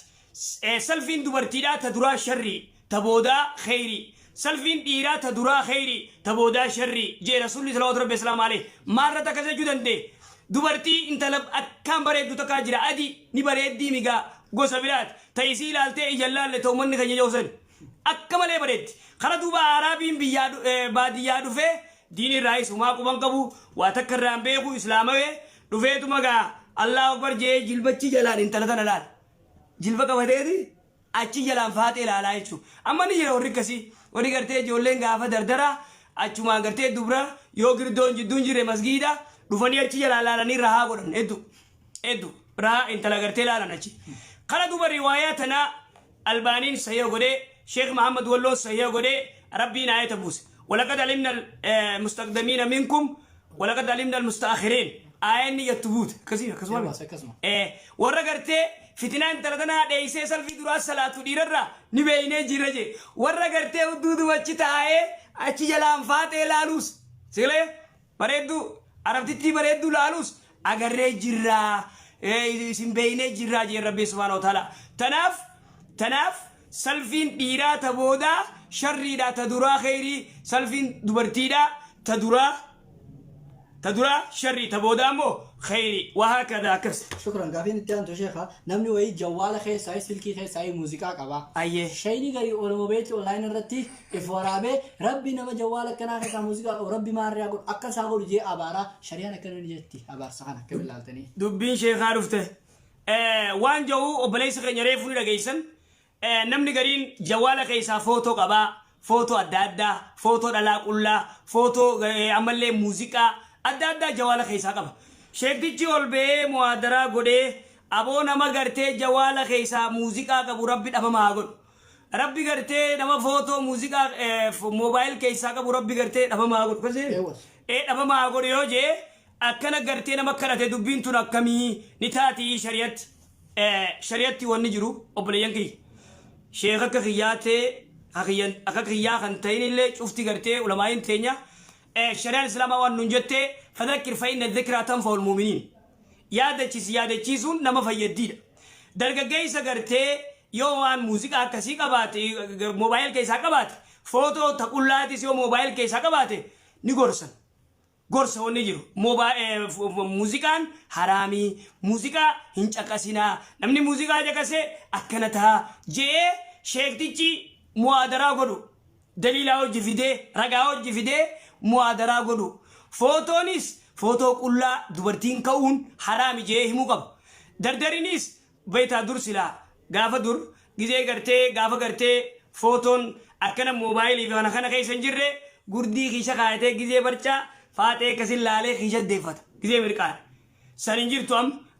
Speaker 1: سلفين دوبرتيدا تدرا شري تبودا خيري سلفين ديرا تدرا خيري تبودا شري جي رسول الله صلى الله عليه وسلم عليه مرة تكذا جودن دي دوبرتي انت لب أكام بريد دو تكاجرا أدي ني بريد دي ميغا غوسبيلات تيسيل التي إجلال لتومن خني جوسن أكمل بريد خلا دوبا عربين بيادو باديادو في ديني الرئيس وما كمان كبو واتكرر بيخو إسلامه دفعتو مغا الله أكبر جي جلبة جلال انت لتنا لال جلبة كبدي أشي جلال فاتي لا لا يشوف أما نيجي وريكسي وريكرتي جولين غافة دردرة أشوف ما كرتي دبرة يوغر دون جري مسجدا رفني أشي جلال لا نير رها قرن إدو رها انت لقرتي لا نشي قال دوبر رواياتنا البانين سيئو قدي شيخ محمد ولو سيئو قدي ربي ناية بوس ولقد علمنا المستقدمين منكم ولقد علمنا المستأخرين آيني يتبوت كثير كسمة ورقرتي فتنان تلتنا ديسي سلفي دراس صلاة ديررا نبيني جيرجي ورقرتي ودود وچتا أچي جلام فاتي لالوس سيلي بريدو عرفتي بريدو لالوس اگر جرا سنبيني جرا جي ربي سبحانه وتعالى تناف سلفين ديرا تبودا شري دا تدرا خيري سلفين دبرتي دا تدرا شري تبودا مو خيري وهكذا كرس.
Speaker 2: شكرا قافين انتو شيخا نمني وي جوال خي ساي سلكي خي ساي موسيقى قبا
Speaker 1: ايه
Speaker 2: شيني غري اولمو بيت اونلاين رتي افورابه ربي نما جوال كنا خي موسيقى او ربي ما ريا قول اكا ساغول جي ابارا شريانا كن جتي ابار سخنا كبلالتني
Speaker 1: دبين شيخ عرفته وان جو وبليس غنيري فوني دغيسن نمني غرين جوال خي سا فوتو قبا فوتو ادادا فوتو دلاقولا فوتو عمل موسيقى ادادا جوال خي سا قبا شيخ ديجي اولبه موادرا غودي ابو نما غرتي جوال خيسا موسيقى كبو ربي دبا ماغود ربي غرتي نما فوتو موسيقى موبايل كيسا كبو ربي غرتي دبا ماغود كسي دبا ماغود يوجي اكنا غرتي نما كرته دبين تون كمي نتاتي شريعتي ونجرو اوبليانكي شيخ كخياتي اخيا خنتين اللي شفتي غرتي علماء تينيا شريعه الاسلام ونجته فذكر فإن الذكرى تنفع المؤمنين يادتشيسون نما فيديد درجة سغرتي يوان موسيقى كسي قباتي موبايل كيسا قباتي فوتو تقولاتي سيو موبايل كيسا قباتي نيغورسن غورسا ونجيرو موبايل موسيقى حرامي موسيقى هنچقسينا نمني موسيقى جكسه اكنتا جي شيخ تيچي موادرا غدو دليلاو جفيدي رغاو جفيدي موادرا غدو فوتونيس فوتو كلها دبرتين كون حرام جيه مقب دردرينيس بيتا دور سلا غافا دور جزي غافا غرتي فوتون اكنا موبايل يبانا خانا كي سنجره غردي خيشا خايته جزي برچا فاتي كسل لالي خيشا ديفت جزي مرقار سنجر تو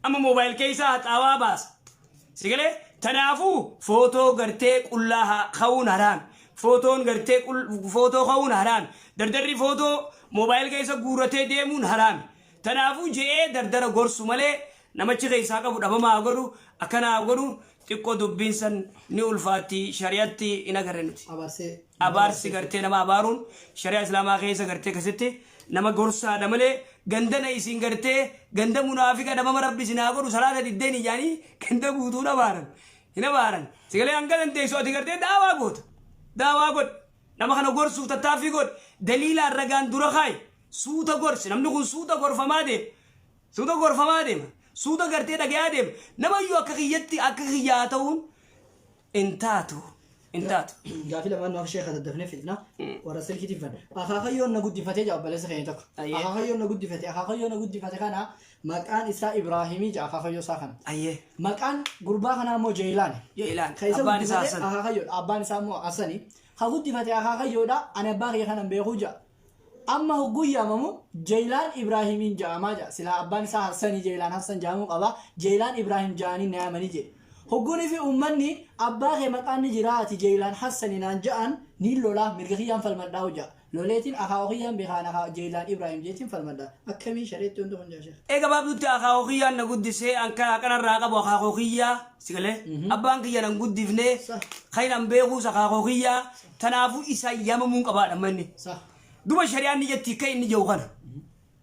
Speaker 1: اما موبايل كيسا تاوا باس سيغلي تنافو فوتو غرتي كلها خون حرام فوتون غرتي فوتو خون حرام دردري فوتو موبايل كيسا غورته ديمون حرام تنافو جي دردر غورسو مالي نمچ كيسا كبو دبا ما غرو اكنا غرو تيكو دبينسن نيول فاتي شريعتي انا غرنتي ابارسي غرتي نما بارون شريعه اسلام كيسا غرتي كسيتي نما غورسا دملي غندنا يسين غرتي غند منافقه دما ربي سنا غرو صلاه ددني يعني غند بوتونا بارن هنا بارن سيغلي انغل ديسو دي غرتي داوا غوت نما خنا غورسو تتافي غوت دليل الرغان درخاي سوتا غورس نمنو كون سوتا غورفمادي سوتا غرتي دغيادم نما يو اكخياتون انتاتو
Speaker 2: قافي لما انه شيخ الدفن فتنه ورسل كتفن اخاخيو نغد فتي جاب بلس خيتك اخاخيو نغد فتي كان مكان اسا ابراهيمي جا اخاخيو ساخن ايه مكان غربا كان مو جيلان ابان ساسن اخاخيو ابان سامو اسني خغد فتي اخاخيو دا انا باغي كان بيخوجا اما هو يا مامو جيلان ابراهيمين جاماجا سلا ابان سا حسن جيلان حسن جامو قبا جيلان ابراهيم جاني نعمني جي هقولي في أمني أباغي مكان جراتي جيلان حسن نانجان نيلولا مرغيان فالمداوجا لوليتين أخاوخيان بخانا جيلان إبراهيم جيتين فالمدا أكمي شريط تندون جا شيخ
Speaker 1: إيه قباب دوتي أخاوخيان نقود سي أنكا كان الراقب وأخاوخيا سيقلي أبان كيان نقود دفني خيرا بيغوس أخاوخيا تنافو إسا ياممون قبال أمني دوما شريان نجتي كي نجوغانا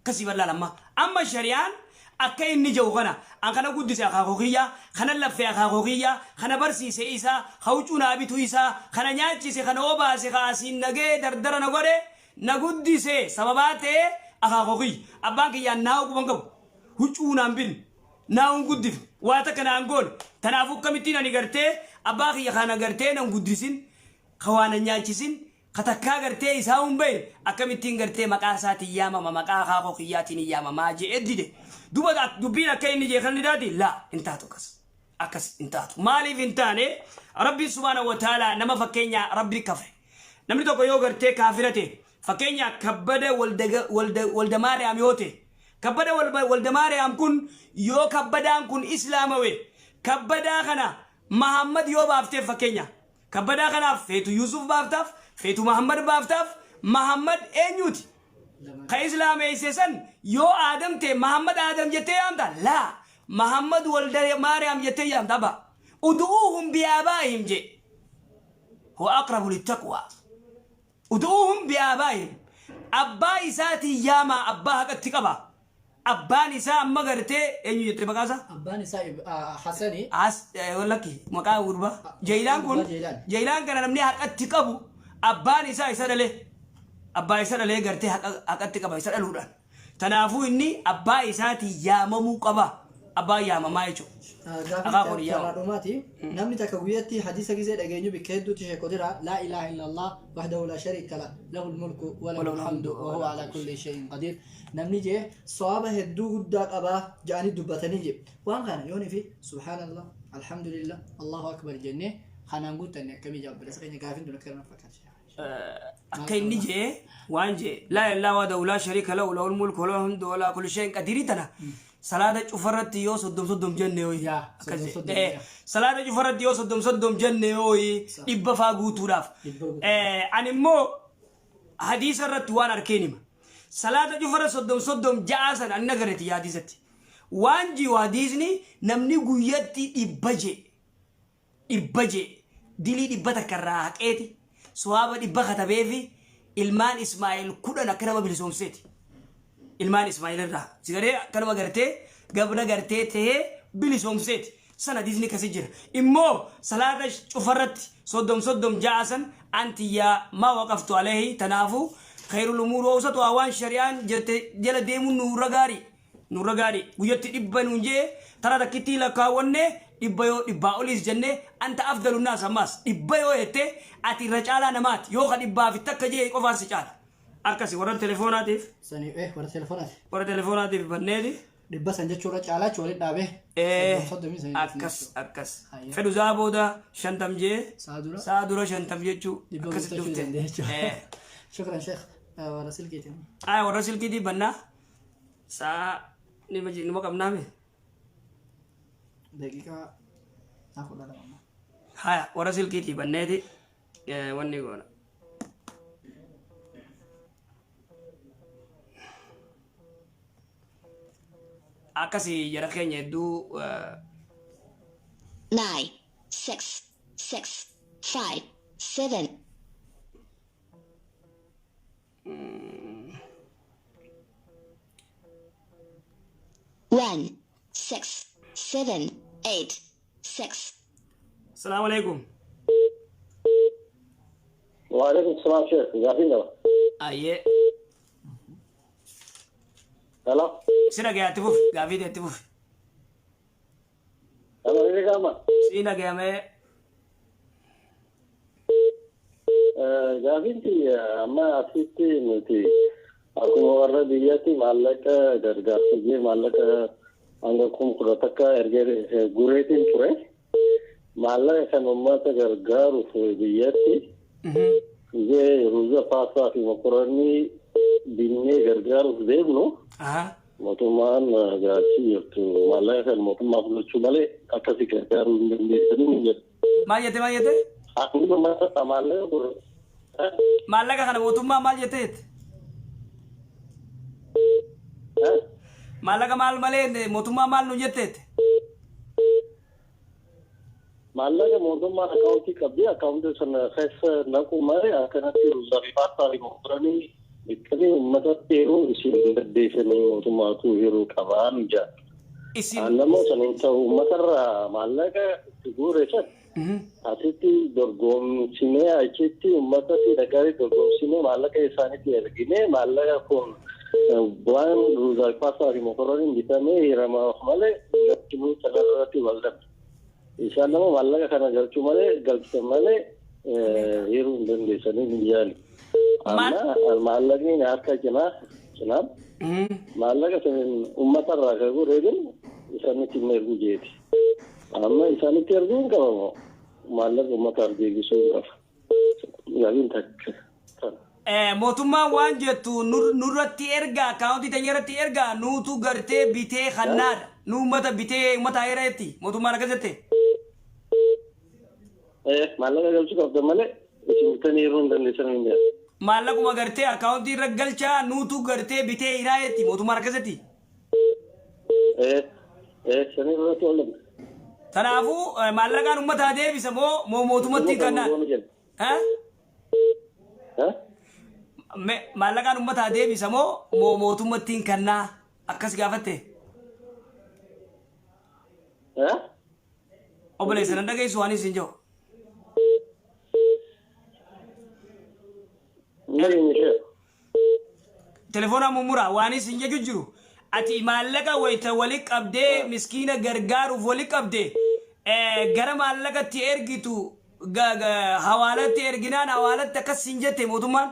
Speaker 1: كسيب الله لما أما شريان أكاي نجوغنا أن كنا قدس أخاخوخيا خنا لفي أخاخوخيا خنا برسي سيسا خوچونا بيتو إسا خنا نياتي سي خنا وبا سي خاسين نغي دردر نغوري نقدس سببات أخاخوخي أبانك يا ناو كبنكو خوچونا بين ناو قدف واتكنا أنقول تنافو كمتين نغرتي أباك يا خنا غرتي نقدسين خوانا نياتيسين خطكا غرتي إساهم بين أكمتين غرتي مقاساتي ياما مقا أخاخوخياتي نياما ما جي إدده duba dubbiin akka inni jee kan ni daati laa intaatu akkas intaatu maaliif intaane rabbi subhaanahu wa ta'ala nama fakkeenya rabbi kafre namni tokko yoo gartee kaafirate fakkeenya kabbada walda maariyaam yoote kabbada walda maariyaam kun yoo kabbadaan kun islaamawe kabbadaa kana Muhammad yoo baafteef fakkeenya kabbadaa kanaaf feetu Yusuf baaftaaf feetu Muhammad baaftaaf Muhammad eenyuti ka islaameesse san yoo Adam te Muhammad Adam jettee yaamta laa Muhammad walda maariyaam jettee yaamta ba ud'uuhum biaabaa'ihim je huwa aqrabu littaqwa ud'uuhum biaabaa'ihim abbaa isaati yaama abbaa haqatti qaba abbaan isaa amma gartee eenyu jettee maqaasa
Speaker 2: abbaan isaa Hasani
Speaker 1: wallaki maqaa gurba Jeylaan kun Jeylaan kana namni haqatti qabu abbaan isaa isa dhalee abbaa isaa dhalee gartee haqatti qaba isa dhaluudhaan tanaafuu inni abbaa isaati yaamamuu qaba abbaa yaamamaa
Speaker 2: jechuudha namni takka guyyatti hadiisa gisee dhageenyu bikka hedduutti sheekodira laa ilaaha illallah wahdahu laa shariika lah lahul mulku wa lahul hamdu wa huwa alaa kulli shay'in qadiir namni jee sawaaba hedduu guddaa qabaa jedhanii dubbatanii je waan kana yooni fi subhaanallah alhamdulillah allahu akbar jennee kanaan guuttanne akkamii jaabbala keenya gaafin dura kana fakkaata
Speaker 1: akka inni jee waan jee laa ilaaha wahdahu laa shariika lahu lahul mulku wa lahul hamdu wa alaa kulli shay'in qadiir tana salaada cufarratti yoo soddom jenne hoyi salaada cufarratti yoo soddom jenne hoyi dhibba faa guutuudhaaf ani immoo hadiisa irratti waan arkeenima salaada cufarra soddom ja'a sana ani nagareti hadiisatti waan jiru hadiisni namni guyyatti dhibba je dilii dhibba takkarraa haqeeti sawaaba dhibba katabeefi ilmaan Ismaa'eel 10 akka nama bilisoomseeti ilmaan Ismaa'eel irraa sigaree kanuma gartee gabna gartee ta'ee bilisoomseeti sana hadiisni kasi jira immoo salaata cufarratti soddom ja'asan antiyaa maa waqaftu alayhi tanaafu khairul umur awsatu awaan shari'aan jirte jala deemuun nurra gaarii guyyatti dhibba nuun jee tara takkitti lakkaawwanne dhibba yoo dhibbaa oliis jenne anta afdalu naas ammaas dhibba yoo jette ati irra caalaa namaati yoo ka dhibbaa fi takka jee qofaan si caala akkasi warra telefoonaatiif warra telefoonaatiif banneeti
Speaker 2: dhibba san jechuudha caalaachi waliin dhaabee
Speaker 1: akkas fedhu isaa booda 50 jee saa dura 50 jechuu akkasitti dhufte
Speaker 2: shukran sheekh warra silkiitiin
Speaker 1: warra silkiitii bannaa saa nima qabnaame
Speaker 2: daqiiqaa naafudha lama
Speaker 1: haya warra silkiitii banneeti wanni goona akasi jara keenya hedduu
Speaker 7: 9 6 6 5 7 1 6 7 8 6
Speaker 1: السلام عليكم
Speaker 5: وعليكم السلام شيخ جاهزين
Speaker 1: ايه
Speaker 5: هلا
Speaker 1: سينا جاي تفوف قافيد تفوف
Speaker 5: انا اللي قام
Speaker 1: سينا جاي ما
Speaker 5: جاهزتي ما اتيتي نتي aku warna diyati malaka gargar segi malaka angkum kurotaka erger guretin pure malaka kan ummata gargar diyati je ruza pasa fi makurani binne gargar debno motuman gachi yaitu malaka kan motumma chumale akasi gargar binne
Speaker 1: ma yete
Speaker 5: aku malaka
Speaker 1: malaka kan motumma mal yete malaga mal malende motuma mal nu jettet
Speaker 5: malaga motuma account kabbi account san khas na ko mare akana ti ruzafat tari motrani ikani ummata teru isin desani motuma ku hiru kaban ja isin anamo sanin ta ummatara malaga sigure chat atiti dorgom sine achiti ummata ti dagari dorgom sine malaga isani ti ergine malaga kon buan ruzal pasari mokorin ditame irama male galchimu salarati waldan isana malaga kana galchumale galchumale hiru ndende sani niyali amma malagi na akka jina
Speaker 8: Islam maallaqa sanin uummata irraa kan gureedin isaanitti hin ergu jeeti. Amma isaanitti erguun qabamu maallaqa uummataaf deebisuu qaba. Yaaliin takka.
Speaker 1: Mootummaan waan jettu nurratti erga akaawuntii teenyarratti erga nuutu gartee bitee kannaadha. Nu uummata bitee uummata ayiraatti mootummaan akkas jette.
Speaker 8: Maallaqa galchuu qabda malee isin bitanii yeroo hin dandeessan hin jedhu.
Speaker 1: Maallaquma gartee akaawuntii irra galchaa nuutu gartee bitee hiraayetti mootummaan akkas jetti.
Speaker 8: Sanii irratti oolan.
Speaker 1: Kanaafuu maallaqaan uummataa deebisa moo mootummaatti kannaan? Maallaqaan uummataa deebisa moo mootummaatti kannaa akkas gaafatte? Obboleessa nan dhageessu waan isin jiru. Telefoona mummuraa waan isin jechu jiru. Ati maallaqa wayita wali qabdee miskiina gargaaruuf wali qabdee gara maallaqatti ergitu hawaalatti erginaan hawaalatti akkas siin jette mootummaan.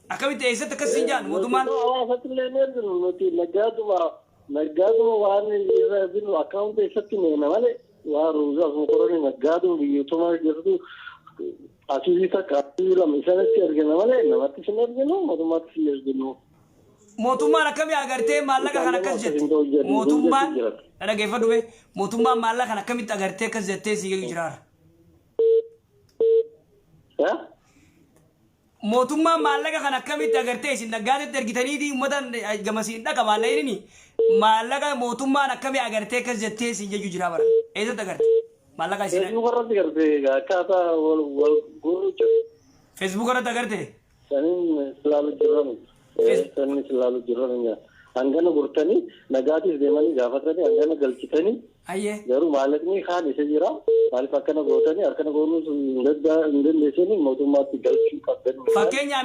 Speaker 1: Akkamitti eessatti akkas siin jedhan mootummaan.
Speaker 8: Hawaasatti illee ni erginu nuti naggaaduma waan irra binu akkaawuntii eessatti meena malee waan ruuzaaf mokoroni naggaaduma biyyootumaa jirtu asii takka asii lama isaanitti ergina malee namatti sin erginu mootummaatti sin erginu.
Speaker 1: Mootummaan akkamii agartee maallaqa kan akkas jette mootummaan dhageeffadhu bee mootummaan maallaqa kan akkamitti agartee akkas jettee si jiraara. Mootummaan maallaqa kan akkamitti agartee isin naggaadatti ergitaniiti uummata gamasiin dhaqa maallaqni maallaqa mootummaan akkamii agartee akkas jettee si jechuu jira bara eessatti agarte maallaqa isin.
Speaker 8: Facebook irratti agarte akkaataa wal guuruucha.
Speaker 1: Facebook irratti agarte.
Speaker 8: Saniin ilaalu jirran. Saniin ilaalu jirran hangana gurtanii nagaatis deemanii gaafatanii hangana galchitanii.
Speaker 1: Ayyee.
Speaker 8: Garuu maallaqni kaan isa jira maaliif akkana gootanii akkana goonuus hin dandeessanii mootummaatti galchuu qabdan.
Speaker 1: Fakkeenyaa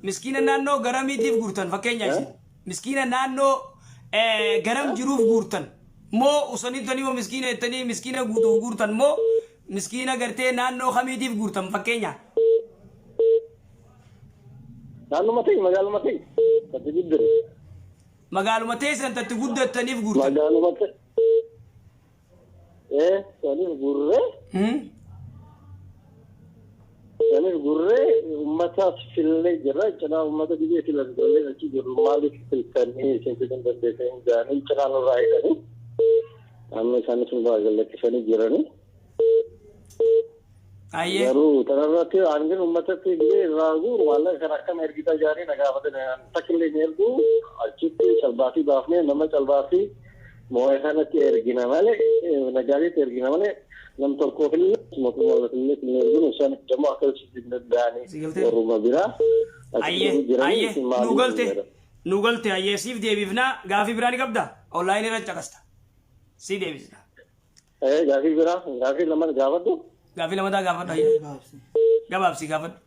Speaker 1: miskiina naannoo garamiitiif guurtan fakkeenyaa isin miskiina naannoo garam jiruuf guurtan moo usanittanii moo miskiina jettanii miskiina guutuuf guurtan moo miskiina gartee naannoo kamiitiif guurtan fakkeenyaa.
Speaker 8: Naannuma ta'e magaaluma ta'e tatti guddate.
Speaker 1: Magaaluma ta'e san tatti guddataniif guurtan.
Speaker 8: Magaaluma ta'e. Saniif gurree. Saniif gurree uummataaf fillee jira cinaa uummata biyya filan ijoollee achi jiru maaliif filtanii isin fidin dandeessanii jaanii cinaa nurraa eeganii amma isaanis nurraa gallakkisanii jiranii.
Speaker 1: Ayyee.
Speaker 8: Garuu kanarratti hangin uummatatti biyya irraa guuru maallaqa kan akkana ergitaa jaanii na gaafatan takkillee ni ergu achitti calbaafii baafnee nama calbaafii moo'ee kanatti ergina malee nagaariitti ergina malee nam tokkoofillee mootummaafillee hin erginu isaan immoo akkasitti hin danda'anii warruma biraa.
Speaker 1: Ayyee nu galte ayyee siif deebifnaa gaafii biraa ni qabda onlaayinii irra caqasta siif deebisna.
Speaker 8: Gaafii biraa gaafii lama gaafadhu.
Speaker 1: Gaafii lamataa gaafadhu ayyee gabaabsi gaafadhu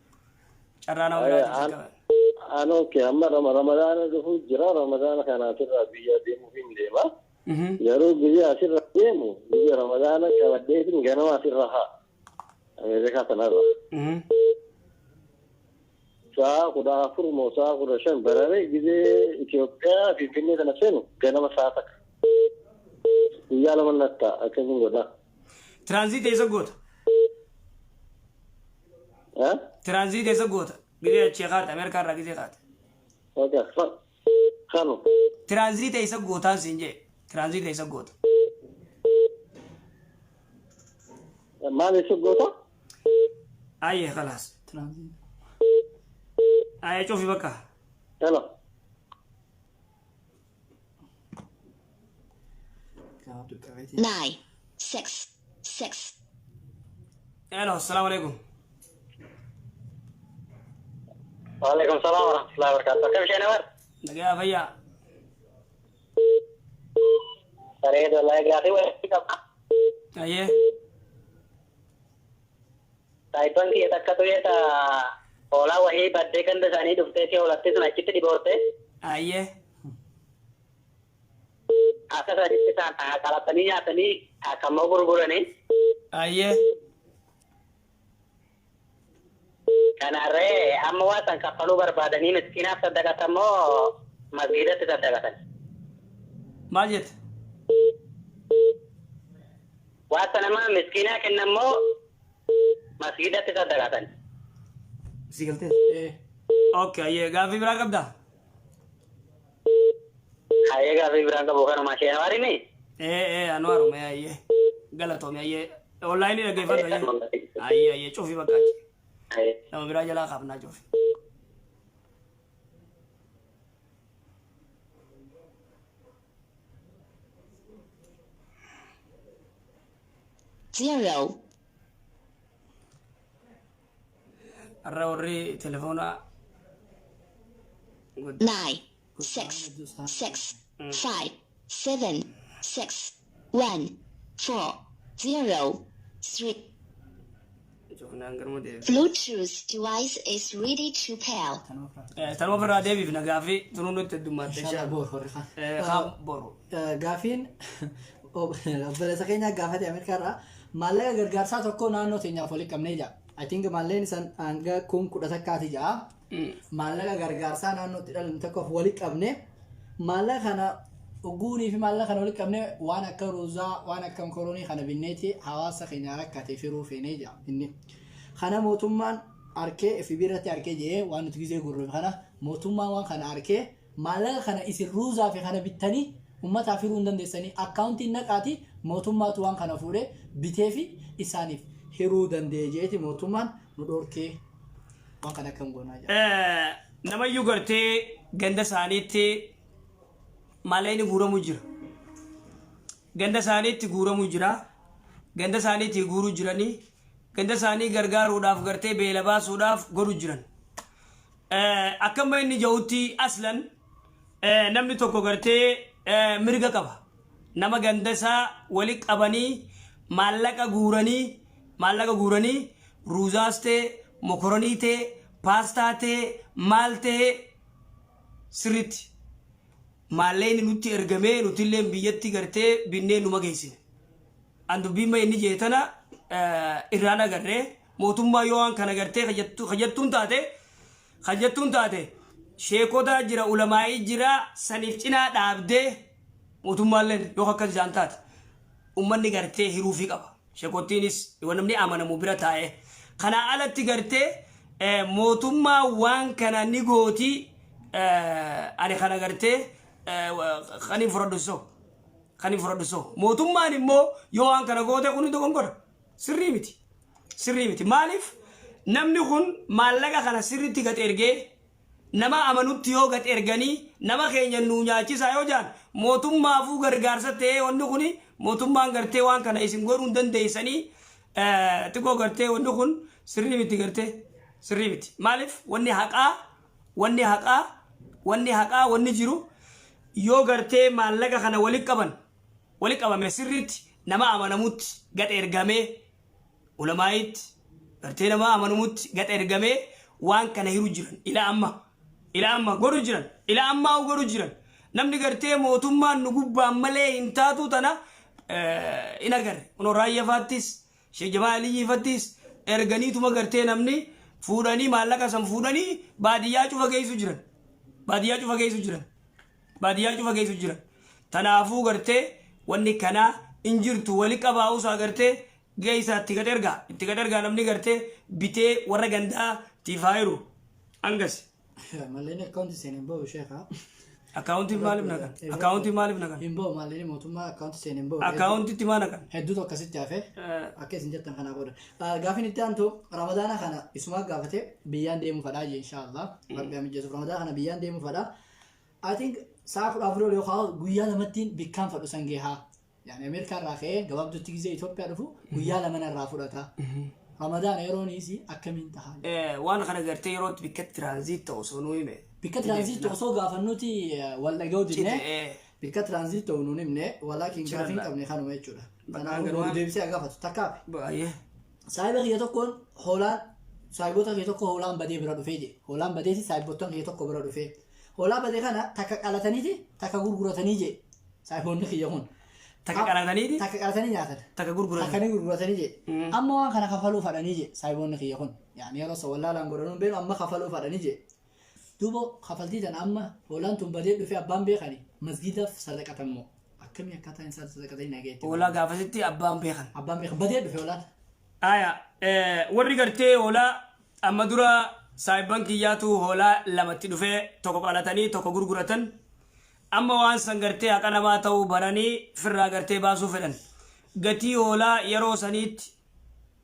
Speaker 1: carraa nama biraatiif qaban.
Speaker 8: Oke amma ramadaana dhufu jira ramadaana kanaafirraa biyya deemuuf hin deema. Garuu biyya asirra deemu biyya ramadaana qabadheetiin ganama asirra haa Ameerikaa kanarra. Sa'a 14 moo sa'a 15 bararee gizee Itoophiyaa Finfinnee kana seenu ganama sa'a takka. Guyyaa lama natta akkasiin godha.
Speaker 1: Tiraanziit eessa goota? Tiraanziit eessa goota? Gizee achii kaate Ameerikaa irraa gizee kaate.
Speaker 8: Kanu.
Speaker 1: Tiraanziit eessa gootaan siin jee? Tiraanziit eessa goota?
Speaker 8: Maal eessa goota?
Speaker 1: Ayyee khalaas. Ayyee cufi bakka.
Speaker 8: Hello.
Speaker 7: 9, 6, 6.
Speaker 1: Hello, assalamu alaikum.
Speaker 4: Waalaikum salam warahmatullahi wabarakatuh. Kami siapa nomor?
Speaker 1: Nagaa fayyaa.
Speaker 4: Bareedo lagi gratis wajib.
Speaker 1: Ayyee.
Speaker 4: Taipan ki takka tu ya ta ola wahi badde kan dasani dufte ti olatte sun achitti diborte.
Speaker 1: Ayyee.
Speaker 4: Akka saditti sana kalatanii nyaatanii akkammoo gurguranii.
Speaker 1: Ayyee.
Speaker 4: Kanarree amma waa san kaffaluu barbaadanii miskiinaaf saddaqatan moo masgiidatti saddaqatan?
Speaker 1: Maal jette?
Speaker 4: Waa sana nama miskiinaa kennan moo masgiidatti saddaqatan?
Speaker 1: Si galtee? Okay, ayyee gaaffii biraa qabdaa?
Speaker 4: Hayyee gaaffii biraan qabu kanuma ishee hawaarimi?
Speaker 1: Anu haaruma ayyee galatoome ayyee online dhaggeeffatu ayyee cufii bakkaachi. Nama biraa jalaa qabnaa cufi.
Speaker 7: Zero.
Speaker 1: Arra warri telefoona
Speaker 7: 9, 6, 6, 5, 7, 6, 1, 4, 0, 3.
Speaker 1: cufnaan garmoo deebi.
Speaker 7: Bluetooth device is ready to pair.
Speaker 1: Tanuma ofirraa deebiif na gaaffii tunuun nutti heddummaatti.
Speaker 2: Inshallah boru horri
Speaker 1: Kaan boru.
Speaker 2: Gaaffiin obboleessa keenya gaafate Ameerikaarraa maallaqa gargaarsaa tokko naannoo teenyaaf walitti qabnee jira. I think maallaqni san hanga 10,000 takkaati jira. Maallaqa gargaarsaa naannootti dhalan tokkoof walitti qabne maallaqa kana oguunii fi maallaqa kana walitti qabne waan akka ruuzaa waan akka mokoroonii kana binneeti hawaasa keenya rakkate firuu feenee jira. Inni kana mootummaan arkee fi biirratti arkee jee waan nuti gizee gurru kana mootummaan waan kana arkee maallaqa kana isin ruuzaa fi kana bittanii ummataaf hiruu hin dandeessanii akkaawuntiin naqaati mootummaatu waan kana fuudhee bitee fi isaaniif hiruu danda'e jeeti mootummaan nu dhorkee waan kana akkam goonaa jira.
Speaker 1: Namayyuu gartee ganda isaaniitti maallaqni guuramu jira. Ganda isaaniitti guuramu jira. Ganda isaaniitti guuruu jiranii ganda isaanii gargaaruudhaaf gartee beela baasuudhaaf godhu jiran. Akkuma inni jahutti aslan namni tokko gartee mirga qaba. Nama ganda isaa walitti qabanii maallaqa guuranii ruuzaas ta'e mokoroonii ta'e paastaa ta'e maal ta'e sirriitti maallaqni nutti ergamee nutillee biyyatti gartee binnee numa geessine. Andubbiin inni jeetana irraan agarree mootummaa yoo waan kana gartee hajjattuun taate sheekota jira ulamaa'ii jira saniif cinaa dhaabdee mootummaalleen yoo akkas isaan taate ummanni gartee hiruufii qaba. Sheekottiinis namni amanamu bira taa'e. Kana alatti gartee mootummaa waan kana ni gooti ani kana gartee kaniin fudhadhu mootummaan immoo yoo waan kana goote kun dogongora sirrii miti maaliif namni kun maallaqa kana sirriitti gad ergee nama amanutti yoo gad erganii nama keenya nuu nyaachisaa yoo jaan mootummaafuu gargaarsa ta'ee wanni kun mootummaan gartee waan kana isin godhuu hin dandeessanii xiqqoo gartee wanni kun sirrii miti maaliif wanni haqaa jiru yoo gartee maallaqa kana walitti qabame sirriitti nama amanamutti gad ergamee ulamaayitti gartee nama amanamutti gad ergamee waan kana hiru jiran ila amma godhu jiran namni gartee mootummaan nu gubbaan malee hin taatu tana in agarre ono raayyafaattis Sheekh Jamaaliyyiifattis erganiituma gartee namni fuudhanii maallaqa san fuudhanii baadiyyaa cufa geessu jiran tanaafuu gartee wanni kanaa injirtu wali qabaa'uusaa gartee geessaa itti gad ergaa namni gartee bitee warra gandaa tiifaayiru hangas.
Speaker 2: Malleen akkaawuntii seeneen bahu sheekaa.
Speaker 1: Akkaawuntii maaliif nagan?
Speaker 2: Hin bahu malleen mootummaa akkaawuntii seeneen bahu.
Speaker 1: Akkaawuntiitti maa nagan?
Speaker 2: Hedduutu akkasitti hafe akka isin jettan kanaa booda. Gaafin itti aantu ramadaana kana isumaa gaafate biyyaan deemuu fadhaa jee inshaallah. Rabbi mijeessuuf ramadaana kana biyyaan deemuu fadhaa. I think sa'a 14 yookaan guyyaa lamattiin bikkaan fadhu san gehaa. Yani Ameerikaa irraa ka'ee gabaabduutti gizee Itoophiyaa dhufu guyyaa lamana irraa fudhata. Ramadaana yeroon isii akkamiin tahaa?
Speaker 1: Waan kana gartee yerootti bikka tiraanziit ta'u osoo nuu hime.
Speaker 2: Bikka tiraanziit osoo gaafannuti wal dhaga'uu dinne bikka tiraanziit ta'u nuun himne walaakin gaafii hin qabne kanuma jechuudha. Kanaafuu deebisee agaafatu takkaafi.
Speaker 1: Baay'ee.
Speaker 2: Saayiba kiyya tokkoon hoolaan saayibota kiyya tokko hoolaan badee bira dhufee je. Hoolaan badeeti saayibottan kiyya tokko bira dhufee. Hoolaa badee kana takka qalataniiti takka gurguratanii je. Saayibonni kiyya kun.
Speaker 1: Takka qaratanii di?
Speaker 2: Takka qaratanii nyaatan.
Speaker 1: Takka gurguratan.
Speaker 2: Takkanii gurguratanii je. Amma waan kana kafaluu fadhanii je saayiboonni kiyya kun. Yaani yeroo isa wallaalaan godhanuun beenu amma kafaluu fadhanii je. Duuba kafaltii tan amma hoolaan tun badee dhufee abbaan beekani masgiidaaf sadaqatan moo. Akkamii akkaataa isaa sadaqatanii nageetti.
Speaker 1: Hoolaa gaafasitti abbaan beekan.
Speaker 2: Abbaan beekan badee dhufe hoolaan.
Speaker 1: Aya warri gartee hoolaa amma dura saayiban kiyyaatu hoolaa lamatti dhufee tokko qalatanii tokko gurguratan. Amma waan san gartee haqa namaa ta'uu baranii firraa gartee baasuu fedhan. Gatii hoolaa yeroo saniitti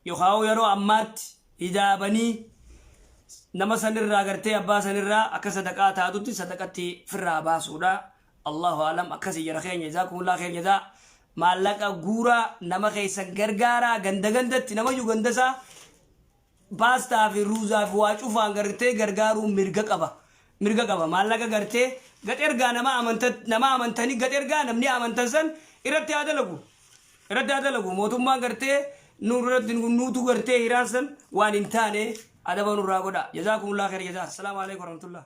Speaker 1: yookaan yeroo ammaatti hidaabanii nama sanirraa gartee abbaa sanirraa akka sadaqaa taatutti sadaqatti firraa baasuudha. Allahu alam akkasii jara keenya jazaakumullah khayr jazaa maallaqa guuraa nama keessan gargaaraa ganda gandatti nama iyyuu gandasaa paastaa fi ruuzaa fi waa cufaan gartee gargaaruun mirga qaba maallaqa gartee gad ergaa nama amantanii gad ergaa namni amantan san irratti haa dalagu mootummaan gartee nuutu gartee hiraan san waan hin taane adaba nurraa godha jazaakumullah khayr jazaa assalaamu alaikum warahmatullah